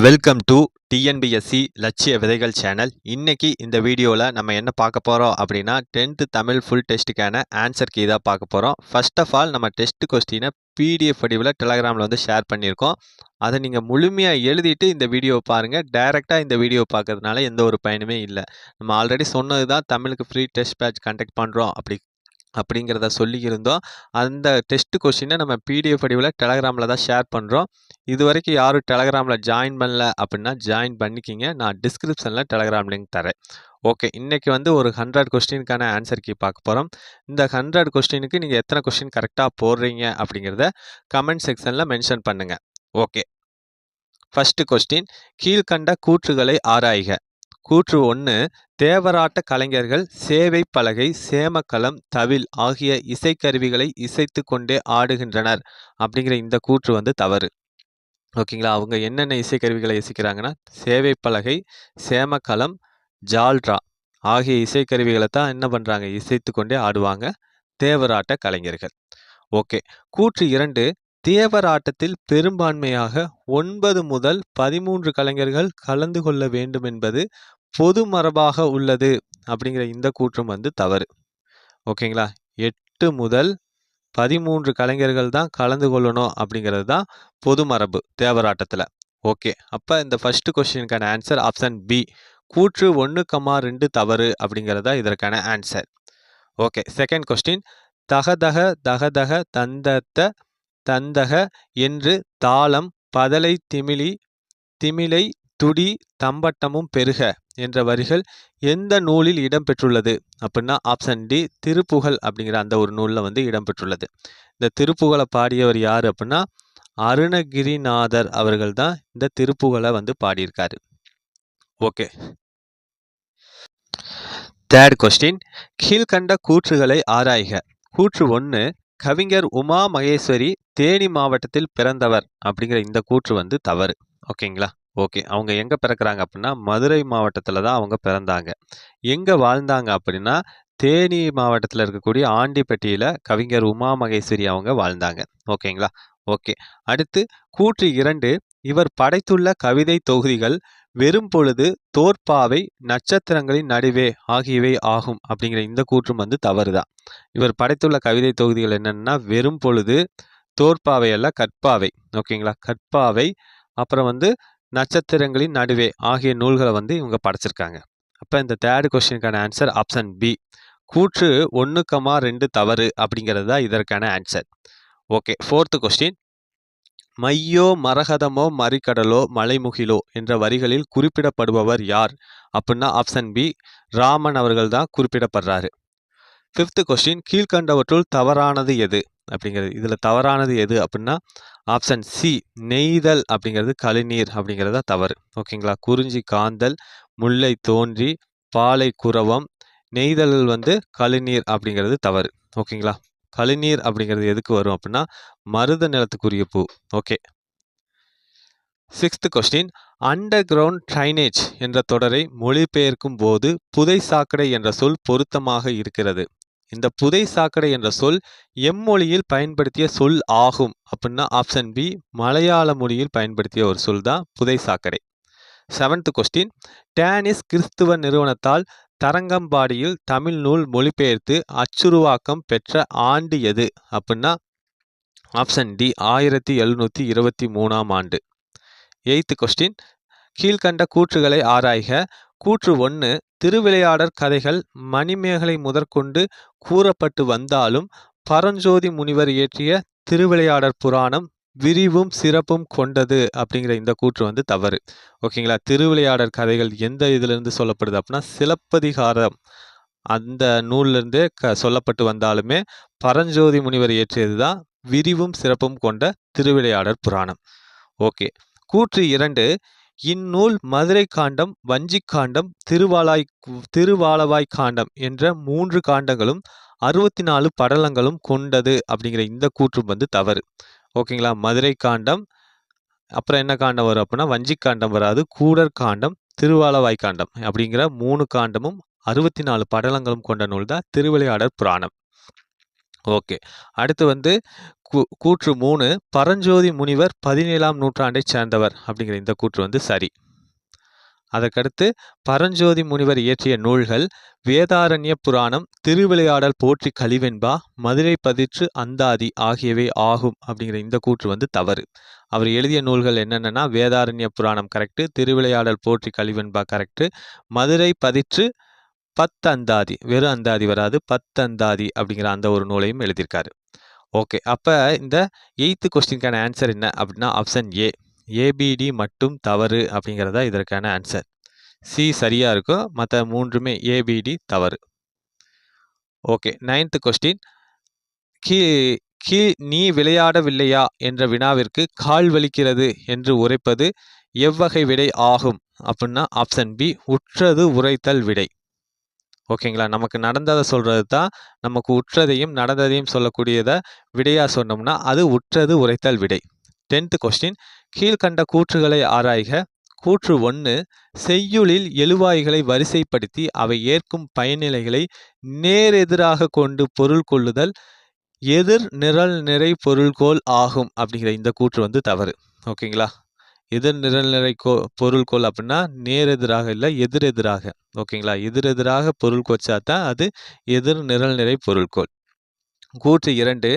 Welcome to TNPSC லட்சிய விதைகள் channel. இன்னைக்கு இந்த வீடியோவில் நம்ம என்ன பார்க்க போகிறோம் அப்படின்னா 10th தமிழ் ஃபுல் டெஸ்ட்டுக்கான ஆன்சர் கீ தான் பார்க்க போகிறோம். ஃபர்ஸ்ட் ஆஃப் ஆல் நம்ம டெஸ்ட் கொஸ்டினை பிடிஎஃப் வடிவில் டெலகிராமில் வந்து ஷேர் பண்ணியிருக்கோம். அதை நீங்கள் முழுமையாக எழுதிட்டு இந்த வீடியோவை பாருங்கள். டைரெக்டாக இந்த வீடியோ பார்க்கறதுனால எந்த ஒரு பயனுமே இல்லை. நம்ம ஆல்ரெடி சொன்னது தான் தமிழுக்கு ஃப்ரீ டெஸ்ட் பேட்ச் கண்டக்ட் பண்ணுறோம் அப்படிங்கிறத சொல்லியிருந்தோம். அந்த டெஸ்ட் கொஸ்டினை நம்ம பிடிஎஃப் வடிவில் டெலகிராமில் தான் ஷேர் பண்ணுறோம். இது வரைக்கும் யாரும் டெலகிராமில் ஜாயின் பண்ணல அப்படின்னா ஜாயின் பண்ணிக்கிங்க. நான் டிஸ்கிரிப்ஷனில் டெலகிராம் லிங்க் தரேன். ஓகே, இன்றைக்கி வந்து ஒரு 100 கொஸ்டினுக்கான ஆன்சர் கீ பார்க்க போகிறோம். இந்த 100 கொஸ்டினுக்கு நீங்கள் எத்தனை கொஸ்டின் கரெக்டாக போடுறீங்க அப்படிங்கிறத கமெண்ட் செக்ஷனில் மென்ஷன் பண்ணுங்கள். ஓகே, ஃபஸ்ட்டு கொஸ்டின், கீழ்கண்ட கூற்றுகளை ஆராய்க. கூற்று 1, தேவராட்ட கலைஞர்கள் சேவை பலகை, சேமக்கலம், தவில் ஆகிய இசைக்கருவிகளை இசைத்து கொண்டே ஆடுகின்றனர் அப்படிங்கிற இந்த கூற்று வந்து தவறு. ஓகேங்களா, அவங்க என்னென்ன இசைக்கருவிகளை இசைக்கிறாங்கன்னா சேவை பலகை, சேமக்கலம், ஜால்ரா ஆகிய இசைக்கருவிகளை தான் என்ன பண்ணுறாங்க, இசைத்து கொண்டே ஆடுவாங்க தேவராட்ட கலைஞர்கள். ஓகே, கூற்று 2, தேவராட்டத்தில் பெரும்பான்மையாக 9 முதல் 13 கலைஞர்கள் கலந்து கொள்ள வேண்டும் என்பது பொது மரபாக உள்ளது அப்படிங்கிற இந்த கூற்றும் வந்து தவறு. ஓகேங்களா, 8 முதல் 13 கலைஞர்கள் தான் கலந்து கொள்ளணும் அப்படிங்கிறது தான் பொது மரபு தேவராட்டத்தில். ஓகே, அப்போ இந்த ஃபர்ஸ்ட் கொஸ்டினுக்கான ஆன்சர் ஆப்ஷன் பி, கூற்று 1,2 தவறு அப்படிங்கிறதா இதற்கான ஆன்சர். ஓகே, செகண்ட் கொஸ்டின், தகதக தகதக தந்தத்த தந்தக என்று தாளம் பதலை திமிலை துடி தம்பட்டமும் பெருக என்ற வரிகள் எந்த நூலில் இடம்பெற்றுள்ளது அப்படின்னா ஆப்ஷன் டி, திருப்புகழ் அப்படிங்கிற அந்த ஒரு நூலில் வந்து இடம்பெற்றுள்ளது. இந்த திருப்புகழை பாடியவர் யார் அப்படின்னா அருணகிரிநாதர் அவர்கள் தான் இந்த திருப்புகழை வந்து பாடியிருக்காரு. ஓகே, தேர்ட் கொஸ்டின், கீழ்கண்ட கூற்றுகளை ஆராய்க. கூற்று 1, கவிஞர் உமா மகேஸ்வரி தேனி மாவட்டத்தில் பிறந்தவர் அப்படிங்கிற இந்த கூற்று வந்து தவறு. ஓகேங்களா, ஓகே, அவங்க எங்கே பிறக்கிறாங்க அப்படின்னா மதுரை மாவட்டத்தில் தான் அவங்க பிறந்தாங்க. எங்கே வாழ்ந்தாங்க அப்படின்னா தேனி மாவட்டத்தில் இருக்கக்கூடிய ஆண்டிப்பட்டியில் கவிஞர் உமா மகேஸ்வரி அவங்க வாழ்ந்தாங்க. ஓகேங்களா, ஓகே, அடுத்து கூற்று 2, இவர் படைத்துள்ள கவிதை தொகுதிகள் வெறும் பொழுது, தோற்பாவை, நட்சத்திரங்களின் நடுவே ஆகியவை ஆகும் அப்படிங்கிற இந்த கூற்றும் வந்து தவறுதான். இவர் படைத்துள்ள கவிதை தொகுதிகள் என்னென்னா வெறும் பொழுது, தோற்பாவை அல்ல கற்பாவை. ஓகேங்களா, கற்பாவை, அப்புறம் வந்து நட்சத்திரங்களின் நடுவே ஆகிய நூல்களை வந்து இவங்க படைச்சிருக்காங்க. அப்போ இந்த தேர்ட் கொஸ்டினுக்கான ஆன்சர் ஆப்ஷன் பி, கூற்று 1,2 தவறு அப்படிங்கிறது தான் இதற்கான ஆன்சர். ஓகே, ஃபோர்த்து கொஸ்டின், மையோ மரகதமோ மறிக்கடலோ மலைமுகிலோ என்ற வரிகளில் குறிப்பிடப்படுபவர் யார் அப்படின்னா ஆப்ஷன் பி, ராமன் அவர்கள் தான் குறிப்பிடப்படுறாரு. ஃபிஃப்த்து கொஸ்டின், கீழ்கண்டவற்றுள் தவறானது எது அப்படிங்கிறது. இதில் தவறானது எது அப்படின்னா ஆப்ஷன் சி, நெய்தல் அப்படிங்கிறது கழுநீர் அப்படிங்கிறது தான் தவறு. ஓகேங்களா, குறிஞ்சி காந்தல், முல்லை தோன்றி, பாலை குரவம், நெய்தல் வந்து கழுநீர் அப்படிங்கிறது தவறு. ஓகேங்களா, கழுநீர் அப்படிங்கிறது எதுக்கு வரும் அப்படின்னா மருத நிலத்துக்குரிய பூ. Okay, sixth question, under ground drainage என்ற தொடரை மொழிபெயர்க்கும் போது புதை சாக்கடை என்ற சொல் பொருத்தமாக இருக்கிறது. இந்த புதை சாக்கடை என்ற சொல் எம்மொழியில் பயன்படுத்திய சொல் ஆகும் அப்படின்னா ஆப்ஷன் பி, மலையாள மொழியில் பயன்படுத்திய ஒரு சொல் தான் புதை சாக்கடை. செவன்த் கொஸ்டின், டேனிஸ் கிறிஸ்துவ நிறுவனத்தால் தரங்கம்பாடியில் தமிழ் நூல் மொழிபெயர்த்து அச்சுருவாக்கம் பெற்ற ஆண்டு எது அப்படின்னா ஆப்ஷன் டி, 1723ஆம் ஆண்டு. எய்த் கொஸ்டின், கீழ்கண்ட கூற்றுகளை ஆராய்க. கூற்று 1, திருவிளையாடற் கதைகள் மணிமேகலை முதற்கொண்டு கூறப்பட்டு வந்தாலும் பரஞ்சோதி முனிவர் இயற்றிய திருவிளையாடற் புராணம் விரிவும் சிறப்பும் கொண்டது அப்படிங்கிற இந்த கூற்று வந்து தவறு. ஓகேங்களா, திருவிளையாடற் கதைகள் எந்த இதிலிருந்து சொல்லப்படுது அப்படின்னா சிலப்பதிகாரம் அந்த நூலிலிருந்தே சொல்லப்பட்டு வந்தாலுமே பரஞ்சோதி முனிவர் இயற்றியது தான் விரிவும் சிறப்பும் கொண்ட திருவிளையாடற் புராணம். ஓகே, கூற்று 2, இந்நூல் மதுரை காண்டம், வஞ்சிக் காண்டம், திருவாலவாய் காண்டம் என்ற 3 காண்டங்களும் 64 படலங்களும் கொண்டது அப்படிங்கிற இந்த கூற்றும் வந்து தவறு. ஓகேங்களா, மதுரை காண்டம், அப்புறம் என்ன காண்டம் வரும் அப்படின்னா வஞ்சிக் காண்டம் வராது, கூடர் காண்டம், திருவாலவாய் காண்டம் அப்படிங்கிற 3 காண்டமும் 64 படலங்களும் கொண்ட நூல் தான் திருவிளையாடற் புராணம். ஓகே, அடுத்து வந்து கூற்று 3 பரஞ்சோதி முனிவர் 17ஆம் நூற்றாண்டைச் சேர்ந்தவர் அப்படிங்கிற இந்த கூற்று வந்து சரி. அதற்கடுத்து பரஞ்சோதி முனிவர் இயற்றிய நூல்கள் வேதாரண்ய புராணம், திருவிளையாடல் போற்றி கலிவெண்பா, மதுரை பதிற்று அந்தாதி ஆகியவை ஆகும் அப்படிங்கிற இந்த கூற்று வந்து தவறு. அவர் எழுதிய நூல்கள் என்னென்னா வேதாரண்ய புராணம் கரெக்டு, திருவிளையாடல் போற்றி கலிவெண்பா கரெக்டு, மதுரை பதிற்று பத்தந்தாதி, வெறும் அந்தாதி வராது, பத்தந்தாதி அப்படிங்கிற அந்த ஒரு நூலையும் எழுதியிருக்காரு. ஓகே, அப்போ இந்த 8th கொஸ்டினுக்கான ஆன்சர் என்ன அப்படின்னா ஆப்ஷன் ஏ, ஏபிடி மட்டும் தவறு அப்படிங்கிறதா இதற்கான ஆன்சர். சி சரியா இருக்கும், மற்ற மூன்றுமே ஏபிடி தவறு. ஓகே, 9th கொஸ்டின், நீ விளையாடவில்லையா என்ற வினாவிற்கு கால் வலிக்கிறது என்று உரைப்பது எவ்வகை விடை ஆகும் அப்படின்னா ஆப்ஷன் பி, உற்றது உரைத்தல் விடை. ஓகேங்களா, நமக்கு நடந்ததை சொல்றது தான், நமக்கு உற்றதையும் நடந்ததையும் சொல்லக்கூடியதை விடையா சொன்னோம்னா அது உற்றது உரைத்தல் விடை. 10th கொஸ்டின், கீழ்கண்ட கூற்றுகளை ஆராய்க. கூற்று 1 செய்யுளில் எழுவாய்களை வரிசைப்படுத்தி அவை ஏற்கும் பயனிலைகளை நேரெதிராக கொண்டு பொருள் கொள்ளுதல் எதிர் நிரல் நிறை பொருள்கோள் ஆகும் அப்படிங்கிற இந்த கூற்று வந்து தவறு. ஓகேங்களா, எதிர் நிரல்நிறை பொருள்கோள் அப்படின்னா நேரெதிராக இல்லை, எதிரெதிராக. ஓகேங்களா, எதிரெதிராக பொருள் கொச்சா தான் அது எதிர் நிரல்நிறை பொருள்கோள். கூற்று 2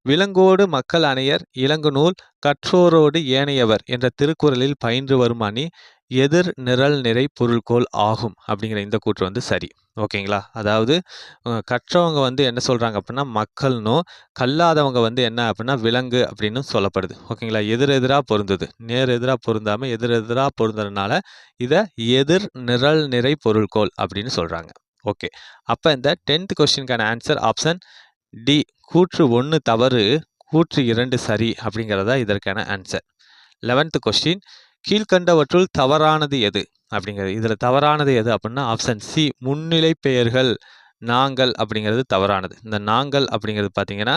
விலங்கோடு மக்கள் அணையர் இலங்கு நூல் கற்றோரோடு ஏனையவர் என்ற திருக்குறளில் பயின்று வரும் அணி எதிர் நிரல் நிறை பொருள்கோள் ஆகும் அப்படிங்கிற இந்த கூற்று வந்து சரி. ஓகேங்களா, அதாவது கற்றவங்க வந்து என்ன சொல்கிறாங்க அப்படின்னா மக்கள்னும், கல்லாதவங்க வந்து என்ன அப்படின்னா விலங்கு அப்படின்னு சொல்லப்படுது. ஓகேங்களா, எதிரெதிராக பொருந்துது, நேர் எதிராக பொருந்தாமல் எதிரெதிராக பொருந்ததுனால இதை எதிர் நிரல் நிறை பொருள்கோள் அப்படின்னு சொல்கிறாங்க. ஓகே, அப்போ இந்த 10th கொஸ்டினுக்கான ஆன்சர் ஆப்ஷன் டி, கூற்று 1 தவறு, கூற்று 2 சரி அப்படிங்கிறதா இதற்கான ஆன்சர். 11th கொஸ்டின், கீழ்கண்டவற்றுள் தவறானது எது அப்படிங்கிறது. இதில் தவறானது எது அப்படின்னா ஆப்ஷன் சி, முன்னிலை பெயர்கள் நாங்கள் அப்படிங்கிறது தவறானது. இந்த நாங்கள் அப்படிங்கிறது பார்த்தீங்கன்னா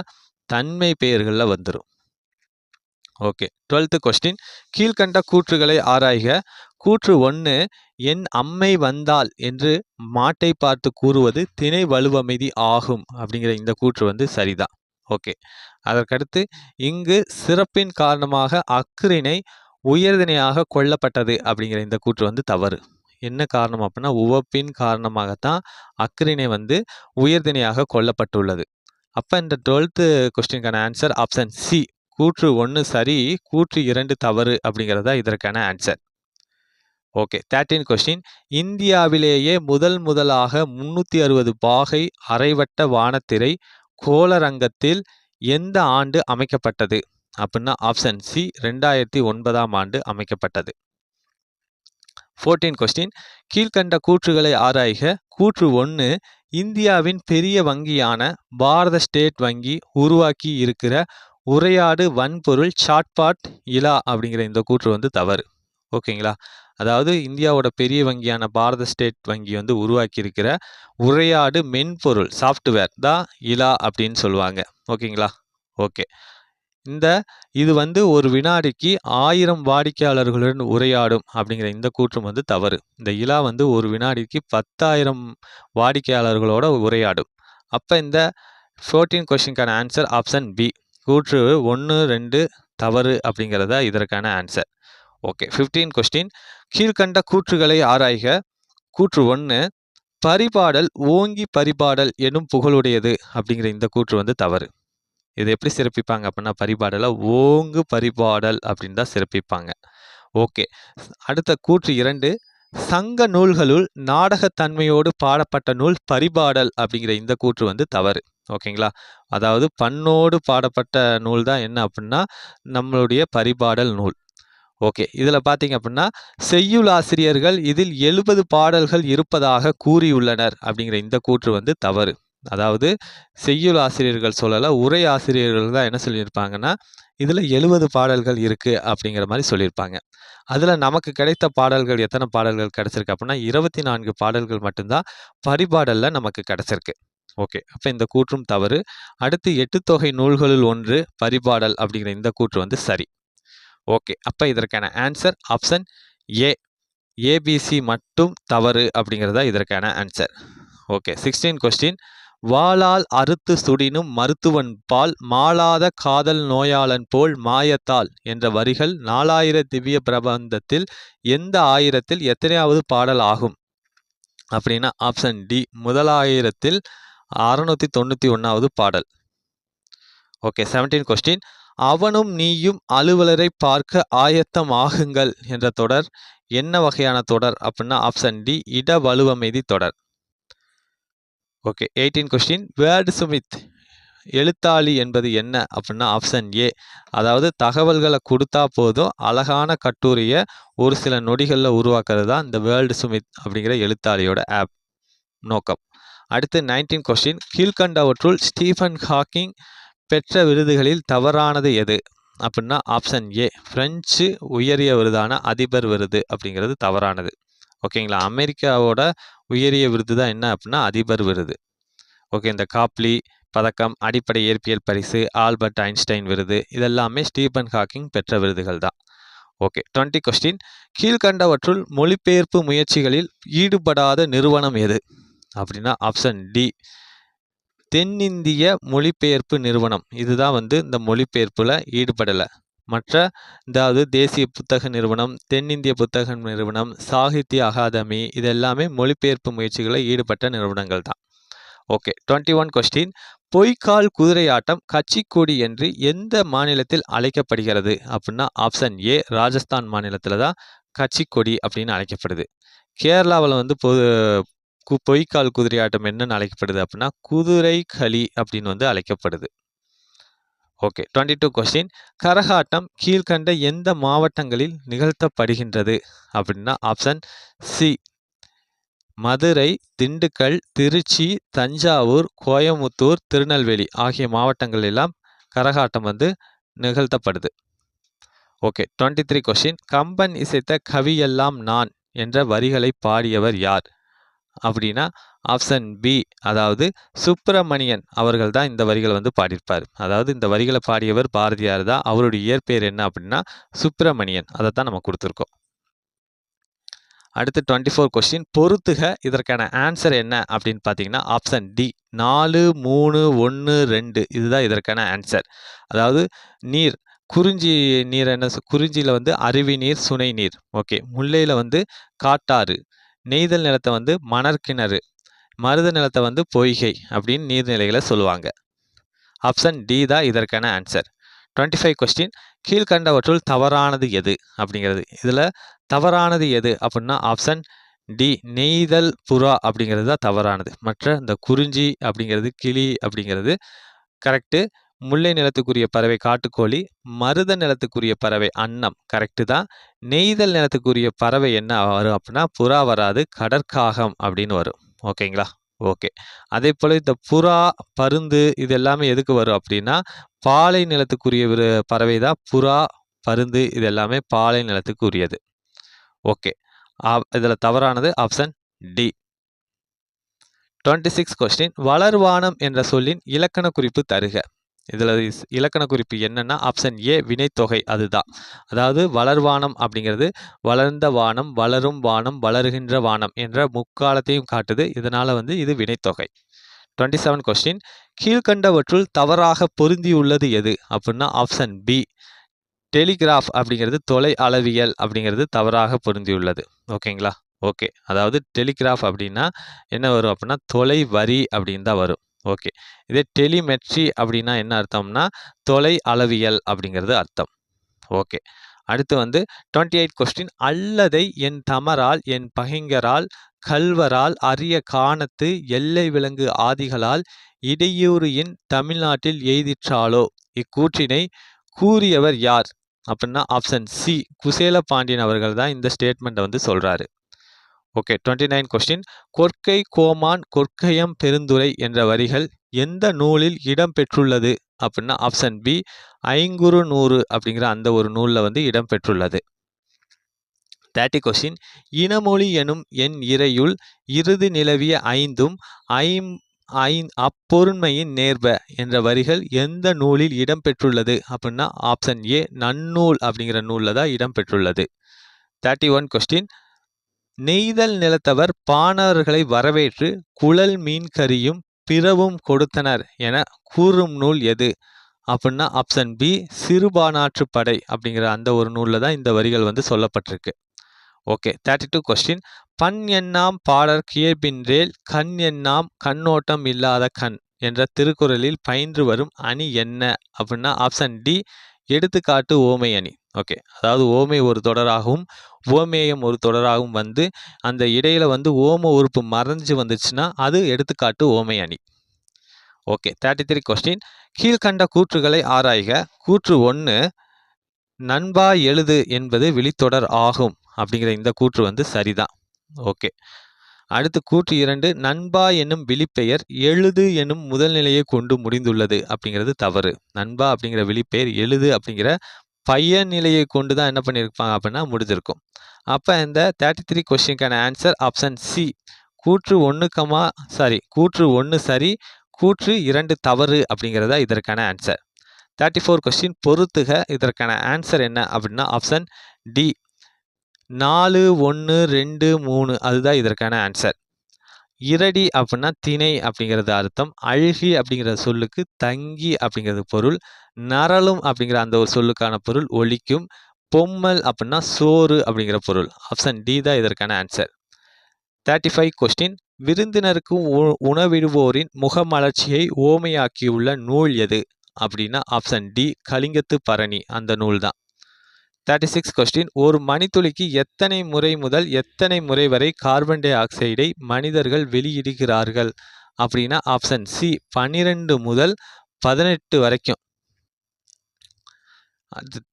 தன்மை பெயர்களில் வந்துடும். ஓகே, 12th கொஸ்டின், கீழ்கண்ட கூற்றுகளை ஆராய்க. கூற்று 1 என் அம்மை வந்தாள் என்று மாட்டை பார்த்து கூறுவது திணை வலுவமைதி ஆகும் அப்படிங்கிற இந்த கூற்று வந்து சரிதான். ஓகே, அதற்கடுத்து இங்கு சிறப்பின் காரணமாக அஃறிணை உயர்திணையாக கொள்ளப்பட்டது அப்படிங்கிற இந்த கூற்று வந்து தவறு. என்ன காரணம் அப்படின்னா உவப்பின் காரணமாகத்தான் அஃறிணை வந்து உயர்திணையாக கொள்ளப்பட்டுள்ளது. அப்போ இந்த 12th கொஸ்டினுக்கான ஆன்சர் ஆப்ஷன் சி, கூற்று 1 சரி, கூற்று 2 தவறு அப்படிங்கிறதா இதற்கான ஆன்சர். ஓகே, 13th கொஸ்டின், இந்தியாவிலேயே முதலாக 360 பாகை அரைவட்ட வானத்திரை கோளரங்கத்தில் எந்த ஆண்டு அமைக்கப்பட்டது அப்படின்னா ஆப்ஷன் சி, 2009ஆம் ஆண்டு அமைக்கப்பட்டது. 14th கொஸ்டின், கீழ்கண்ட கூற்றுகளை ஆராய்க. கூற்று 1 இந்தியாவின் பெரிய வங்கியான பாரத ஸ்டேட் வங்கி உருவாக்கி இருக்கிற உரையாடு வன்பொருள் சாட்பாட் இலா அப்படிங்கிற இந்த கூற்று வந்து தவறு. ஓகேங்களா, அதாவது இந்தியாவோட பெரிய வங்கியான பாரத ஸ்டேட் வங்கி வந்து உருவாக்கி இருக்கிற உரையாடு மென்பொருள் சாஃப்ட்வேர் தான் இலா அப்படின்னு சொல்லுவாங்க. ஓகேங்களா, ஓகே, இது வந்து ஒரு வினாடிக்கு 1000 வாடிக்கையாளர்களுடன் உரையாடும் அப்படிங்கிற இந்த கூற்றும் வந்து தவறு. இந்த இலா வந்து ஒரு வினாடிக்கு 10,000 வாடிக்கையாளர்களோட உரையாடும். அப்போ இந்த 14th கொஸ்டினுக்கான ஆன்சர் ஆப்ஷன் பி, கூற்று 1 2 தவறு அப்படிங்கிறதா இதற்கான ஆன்சர். ஓகே, 15th கொஸ்டின், கீழ்கண்ட கூற்றுகளை ஆராய்க. கூற்று 1 பரிபாடல் ஓங்கி பரிபாடல் எனும் புகழுடையது அப்படிங்கிற இந்த கூற்று வந்து தவறு. இது எப்படி சிறப்பிப்பாங்க அப்படின்னா பரிபாடலை ஓங்கு பரிபாடல் அப்படின்னு தான் சிறப்பிப்பாங்க. ஓகே, அடுத்த கூற்று 2 சங்க நூல்களுள் நாடகத்தன்மையோடு பாடப்பட்ட நூல் பரிபாடல் அப்படிங்கிற இந்த கூற்று வந்து தவறு. ஓகேங்களா, அதாவது பண்ணோடு பாடப்பட்ட நூல் தான் என்ன அப்படின்னா நம்மளுடைய பரிபாடல் நூல். ஓகே, இதில் பார்த்தீங்க அப்படின்னா செய்யுள் ஆசிரியர்கள் இதில் 70 பாடல்கள் இருப்பதாக கூறியுள்ளனர் அப்படிங்கிற இந்த கூற்று வந்து தவறு. அதாவது செய்யுள் ஆசிரியர்கள் சொல்லலை, உரை ஆசிரியர்கள் தான் என்ன சொல்லியிருப்பாங்கன்னா இதில் 70 பாடல்கள் இருக்குது அப்படிங்கிற மாதிரி சொல்லியிருப்பாங்க. அதில் நமக்கு கிடைத்த பாடல்கள் எத்தனை பாடல்கள் கிடச்சிருக்கு அப்படின்னா 24 பாடல்கள் மட்டும்தான் பரிபாடலில் நமக்கு கிடச்சிருக்கு. ஓகே, அப்போ இந்த கூற்றும் தவறு. அடுத்து 8 தொகை நூல்களில் ஒன்று பரிபாடல் அப்படிங்கிற இந்த கூற்று வந்து சரி. ஓகே, அப்போ இதற்கான ஆன்சர் ஆப்ஷன் ஏ, ஏபிசி மட்டும் தவறு அப்படிங்கிறதா இதற்கான ஆன்சர். ஓகே, 16th கொஸ்டின், வாளால் அறுத்து சுடினும் மருத்துவன் பால் மாளாத காதல் நோயாளன் போல் மாயத்தால் என்ற வரிகள் 4000 திவ்ய பிரபந்தத்தில் எந்த ஆயிரத்தில் எத்தனையாவது பாடல் ஆகும் அப்படின்னா ஆப்ஷன் டி முதலாயிரத்தில் 691வது பாடல். Okay 17 question. அவனும் நீயும் அலுவலரை பார்க்க ஆயத்தம் ஆகுங்கள் என்ற தொடர் என்ன வகையான தொடர் அப்படின்னா ஆப்ஷன் டி இட வலுவமைதி தொடர். Okay 18 question. வேர்டு சுமித் எழுத்தாளி என்பது என்ன அப்படின்னா ஆப்ஷன் ஏ அதாவது தகவல்களை கொடுத்தா போதும் அழகான கட்டுரையை ஒரு சில நொடிகளில் உருவாக்குறது தான் இந்த வேர்ல்டு சுமித் அப்படிங்கிற எழுத்தாளியோட ஆப் நோக்கம். அடுத்து 19 கொஸ்டின். கீழ்கண்டவற்றுள் ஸ்டீஃபன் ஹாக்கிங் பெற்ற விருதுகளில் தவறானது எது அப்படின்னா ஆப்ஷன் ஏ பிரெஞ்சு உயரிய விருதான அதிபர் விருது அப்படிங்கிறது தவறானது. ஓகேங்களா, அமெரிக்காவோட உயரிய விருது தான் என்ன அப்படின்னா அதிபர் விருது. ஓகே, இந்த காப்லி பதக்கம், அடிப்படை இயற்பியல் பரிசு, ஆல்பர்ட் ஐன்ஸ்டைன் விருது இதெல்லாமே ஸ்டீபன் ஹாக்கிங் பெற்ற விருதுகள் தான். Okay 20 question. கீழ்கண்டவற்றுள் மொழிபெயர்ப்பு முயற்சிகளில் ஈடுபடாத நிறுவனம் எது அப்படின்னா ஆப்ஷன் டி தென்னிந்திய மொழிபெயர்ப்பு நிறுவனம். இதுதான் இந்த மொழிபெயர்ப்பில் ஈடுபடலை. மற்ற அதாவது தேசிய புத்தக நிறுவனம், தென்னிந்திய புத்தக நிறுவனம், சாகித்ய அகாதமி இதெல்லாமே மொழிபெயர்ப்பு முயற்சிகளில் ஈடுபட்ட நிறுவனங்கள் தான். Okay 21 question. பொய்க்கால் குதிரையாட்டம் கட்சிக்கொடி என்று எந்த மாநிலத்தில் அழைக்கப்படுகிறது அப்படின்னா ஆப்ஷன் ஏ ராஜஸ்தான் மாநிலத்தில் தான் கட்சிக்கொடி அப்படின்னு அழைக்கப்படுது. கேரளாவில் பொய்க்கால் குதிரையாட்டம் என்னன்னு அழைக்கப்படுது அப்படின்னா குதிரை களி அப்படின்னு அழைக்கப்படுது. Okay 22 question. கரகாட்டம் கீழ்கண்ட எந்த மாவட்டங்களில் நிகழ்த்தப்படுகின்றது அப்படின்னா ஆப்ஷன் சி மதுரை, திண்டுக்கல், திருச்சி, தஞ்சாவூர், கோயமுத்தூர், திருநெல்வேலி ஆகிய மாவட்டங்கள் எல்லாம் கரகாட்டம் நிகழ்த்தப்படுது. Okay 23 question. கம்பன் இசைத்த கவியெல்லாம் நான் என்ற வரிகளை பாடியவர் யார் அப்படின்னா ஆப்ஷன் பி அதாவது சுப்பிரமணியன் அவர்கள் தான் இந்த வரிகளை பாடியிருப்பார். அதாவது இந்த வரிகளை பாடியவர் பாரதியார் தான். அவருடைய இயற்பெயர் என்ன அப்படின்னா சுப்பிரமணியன். அதை தான் நம்ம கொடுத்துருக்கோம். அடுத்து 24 கொஸ்டின். பொறுத்துக இதற்கான ஆன்சர் என்ன அப்படின்னு பார்த்தீங்கன்னா ஆப்ஷன் டி 4, 3, 1, 2 இதுதான் இதற்கான ஆன்சர். அதாவது நீர் குறிஞ்சி நீர் என்ன குறிஞ்சியில் அருவி நீர், சுனை நீர். ஓகே, முல்லையில் காட்டாறு, நெய்தல் நிலத்தை மணற்கிணறு, மருத நிலத்தை பொய்கை அப்படின்னு நீர்நிலைகளை சொல்லுவாங்க. ஆப்ஷன் டி தான் இதற்கான ஆன்சர். 25 கொஸ்டின். கீழ்கண்டவற்றுள் தவறானது எது அப்படிங்கிறது. இதில் தவறானது எது அப்படின்னா ஆப்ஷன் டி நெய்தல் புறா அப்படிங்கிறது தான் தவறானது. மற்ற இந்த குறிஞ்சி அப்படிங்கிறது, கிளி அப்படிங்கிறது கரெக்டு. முல்லை நிலத்துக்குரிய பறவை காட்டுக்கோழி, மருத நிலத்துக்குரிய பறவை அன்னம் கரெக்டு தான். நெய்தல் நிலத்துக்குரிய பறவை என்ன வரும் அப்படின்னா புறா வராது, கடற்காகம் அப்படின்னு வரும். ஓகேங்களா, ஓகே. அதே போல் இந்த புறா, பருந்து இது எல்லாமே எதுக்கு வரும் அப்படின்னா பாலை நிலத்துக்குரிய பறவை தான் புறா, பருந்து இது எல்லாமே பாலை நிலத்துக்கு உரியது. ஓகே, இதில் தவறானது ஆப்ஷன் டி. 26 கொஸ்டின். வளர்வானம் என்ற சொல்லின் இலக்கண குறிப்பு தருக. இதில் இலக்கண குறிப்பு என்னன்னா ஆப்ஷன் ஏ வினைத்தொகை. அதுதான் அதாவது வளர்வானம் அப்படிங்கிறது வளர்ந்த வானம், வளரும் வானம், வளருகின்ற வானம் என்ற முக்காலத்தையும் காட்டுது. இதனால இது வினைத்தொகை. 27 கொஸ்டின். கீழ்கண்டவற்றுள் தவறாக பொருந்தியுள்ளது எது அப்படின்னா ஆப்ஷன் பி டெலிகிராஃப் அப்படிங்கிறது தொலை அளவியல் அப்படிங்கிறது தவறாக பொருந்தியுள்ளது. ஓகேங்களா, ஓகே. அதாவது டெலிகிராஃப் அப்படின்னா என்ன வரும் அப்படின்னா தொலை வரி அப்படின்னு தான் வரும். ஓகே, இதே டெலிமெட்ரி அப்படின்னா என்ன அர்த்தம்னா தொலை அளவியல் அப்படிங்கிறது அர்த்தம். ஓகே, அடுத்து 28 கொஸ்டின். அல்லதை என் தமரால் என் பகைஞரால் கல்வரால் அரிய காணத்து எல்லை விலங்கு ஆதிகளால் இடையூறு என் தமிழ்நாட்டில் எய்திற்றாலோ இக்கூற்றினை கூறியவர் யார் அப்படின்னா ஆப்ஷன் சி குசேல பாண்டியன் அவர்கள் தான் இந்த ஸ்டேட்மெண்ட்டை சொல்றாரு. Okay 29 question. கொற்கை கோமான் கொற்கையம் பெருந்துரை என்ற வரிகள் எந்த நூலில் இடம்பெற்றுள்ளது அப்படின்னா ஆப்ஷன் பி ஐங்குறு நூறு அப்படிங்கிற அந்த ஒரு நூலில் இடம்பெற்றுள்ளது. 30 கொஸ்டின். இனமொழி எனும் என் இறையுள் இறுதி நிலவிய ஐந்தும் அப்பொருண்மையின் நேர்ப என்ற வரிகள் எந்த நூலில் இடம்பெற்றுள்ளது அப்படின்னா ஆப்ஷன் ஏ நன்னூல் அப்படிங்கிற நூலில் தான் இடம்பெற்றுள்ளது. 31 கொஸ்டின். நெய்தல் நிலத்தவர் பாணர்களை வரவேற்று குழல் மீன் கறியும் பிறவும் கொடுத்தனர் என கூறும் நூல் எது அப்படின்னா ஆப்ஷன் பி சிறுபானாற்றுப் படை அப்படிங்கிற அந்த ஒரு நூலில் தான் இந்த வரிகள் வந்து சொல்லப்பட்டிருக்கு. ஓகே 32 கொஸ்டின் பண் எண்ணாம் பாடற் கியபின்றேல் கண் எண்ணாம் கண்ணோட்டம் இல்லாத கண் என்ற திருக்குறளில் பயின்று வரும் அணி என்ன அப்படின்னா ஆப்ஷன் டி எடுத்துக்காட்டு ஓமை அணி. ஓகே அதாவது ஓமை ஒரு தொடராகவும் ஓமேயம் ஒரு தொடராகவும் வந்து அந்த இடையில வந்து ஓம உறுப்பு மறைஞ்சு வந்துச்சுன்னா அது எடுத்துக்காட்டு ஓமை அணி. ஓகே 33 கொஸ்டின் கீழ்கண்ட கூற்றுகளை ஆராய்க. கூற்று 1 நண்பா எழுது என்பது விழித்தொடர் ஆகும் அப்படிங்கிற இந்த கூற்று வந்து சரிதான். ஓகே அடுத்து கூற்று 2 நண்பா என்னும் விழிப்பெயர் எழுது என்னும் முதல் நிலையை கொண்டு முடிந்துள்ளது அப்படிங்கிறது தவறு. நண்பா அப்படிங்கிற விழிப்பெயர் எழுது அப்படிங்கிற பையன் நிலையை கொண்டு தான் என்ன பண்ணியிருப்பாங்க அப்படின்னா முடிஞ்சிருக்கும். அப்போ இந்த 33 கொஸ்டினுக்கான ஆன்சர் ஆப்ஷன் சி கூற்று 1 சரி கூற்று 2 தவறு அப்படிங்கிறதா இதற்கான ஆன்சர். 34 கொஸ்டின் பொறுத்துக இதற்கான ஆன்சர் என்ன அப்படின்னா ஆப்ஷன் டி 4 1 2 3 அதுதான் இதற்கான ஆன்சர். இரடி அப்படின்னா திணை அப்படிங்கிறது அர்த்தம். அழுகி அப்படிங்கிற சொல்லுக்கு தங்கி அப்படிங்கிறது பொருள். நரலும் அப்படிங்கிற அந்த ஒரு சொல்லுக்கான பொருள் ஒலிக்கும். பொம்மல் அப்படின்னா சோறு அப்படிங்கிற பொருள். ஆப்ஷன் டி தான் இதற்கான ஆன்சர். 35 கொஸ்டின் விருந்தினருக்கு உணவிடுவோரின் முகமலர்ச்சியை ஓமையாக்கியுள்ள நூல் எது அப்படின்னா ஆப்ஷன் டி கலிங்கத்து பரணி அந்த நூல் தான். 36 கொஸ்டின் ஒரு மணித்துளிக்கு எத்தனை முறை முதல் எத்தனை முறை வரை கார்பன் டை ஆக்சைடை மனிதர்கள் வெளியிடுகிறார்கள் அப்படின்னா ஆப்ஷன் சி 12 முதல் 18 வரைக்கும்.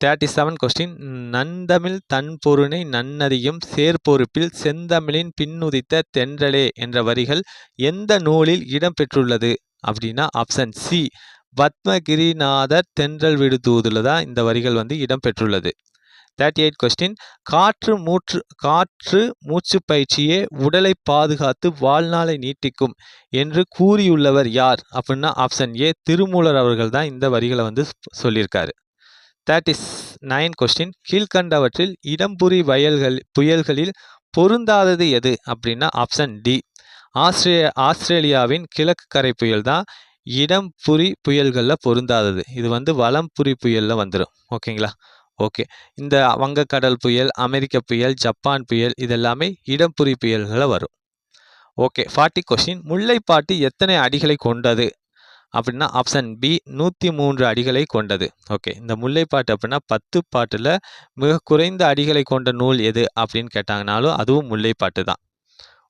37 கொஸ்டின் நந்தமிழ் தன் பொருணை நன்னறியும் சேர்பொறுப்பில் செந்தமிழின் பின்னுதித்த தென்றலே என்ற வரிகள் எந்த நூலில் இடம்பெற்றுள்ளது அப்படின்னா ஆப்ஷன் சி பத்மகிரிநாதர் தென்றல் விடு தூதுல தான் இந்த வரிகள் வந்து இடம்பெற்றுள்ளது. 38 கொஸ்டின் காற்று மூச்சு பயிற்சியே உடலை பாதுகாத்து வாழ்நாளை நீட்டிக்கும் என்று கூறியுள்ளவர் யார் அப்படின்னா ஆப்ஷன் ஏ திருமூலர் அவர்கள் தான் இந்த வரிகளை வந்து சொல்லியிருக்காரு. 39 கொஸ்டின் கீழ்கண்டவற்றில் இடம்புரி புயல்களில் பொருந்தாதது எது அப்படின்னா ஆப்ஷன் டி ஆஸ்திரேலியாவின் கிழக்கு கரை புயல் தான் இடம்புரி புயல்களில் பொருந்தாதது. இது வந்து வலம்புரி புயலில் வந்துடும். ஓகேங்களா. ஓகே இந்த வங்கக்கடல் புயல் அமெரிக்க புயல் ஜப்பான் புயல் இதெல்லாமே இடம்புரி புயல்களை வரும். ஓகே 40 கொஸ்டின் முல்லைப்பாட்டு எத்தனை அடிகளை கொண்டது அப்படின்னா ஆப்ஷன் பி 103 அடிகளை கொண்டது. ஓகே இந்த முல்லைப்பாட்டு அப்படின்னா 10 பாட்டில் மிக குறைந்த அடிகளை கொண்ட நூல் எது அப்படின்னு கேட்டாங்கனாலும் அதுவும் முல்லைப்பாட்டு தான்.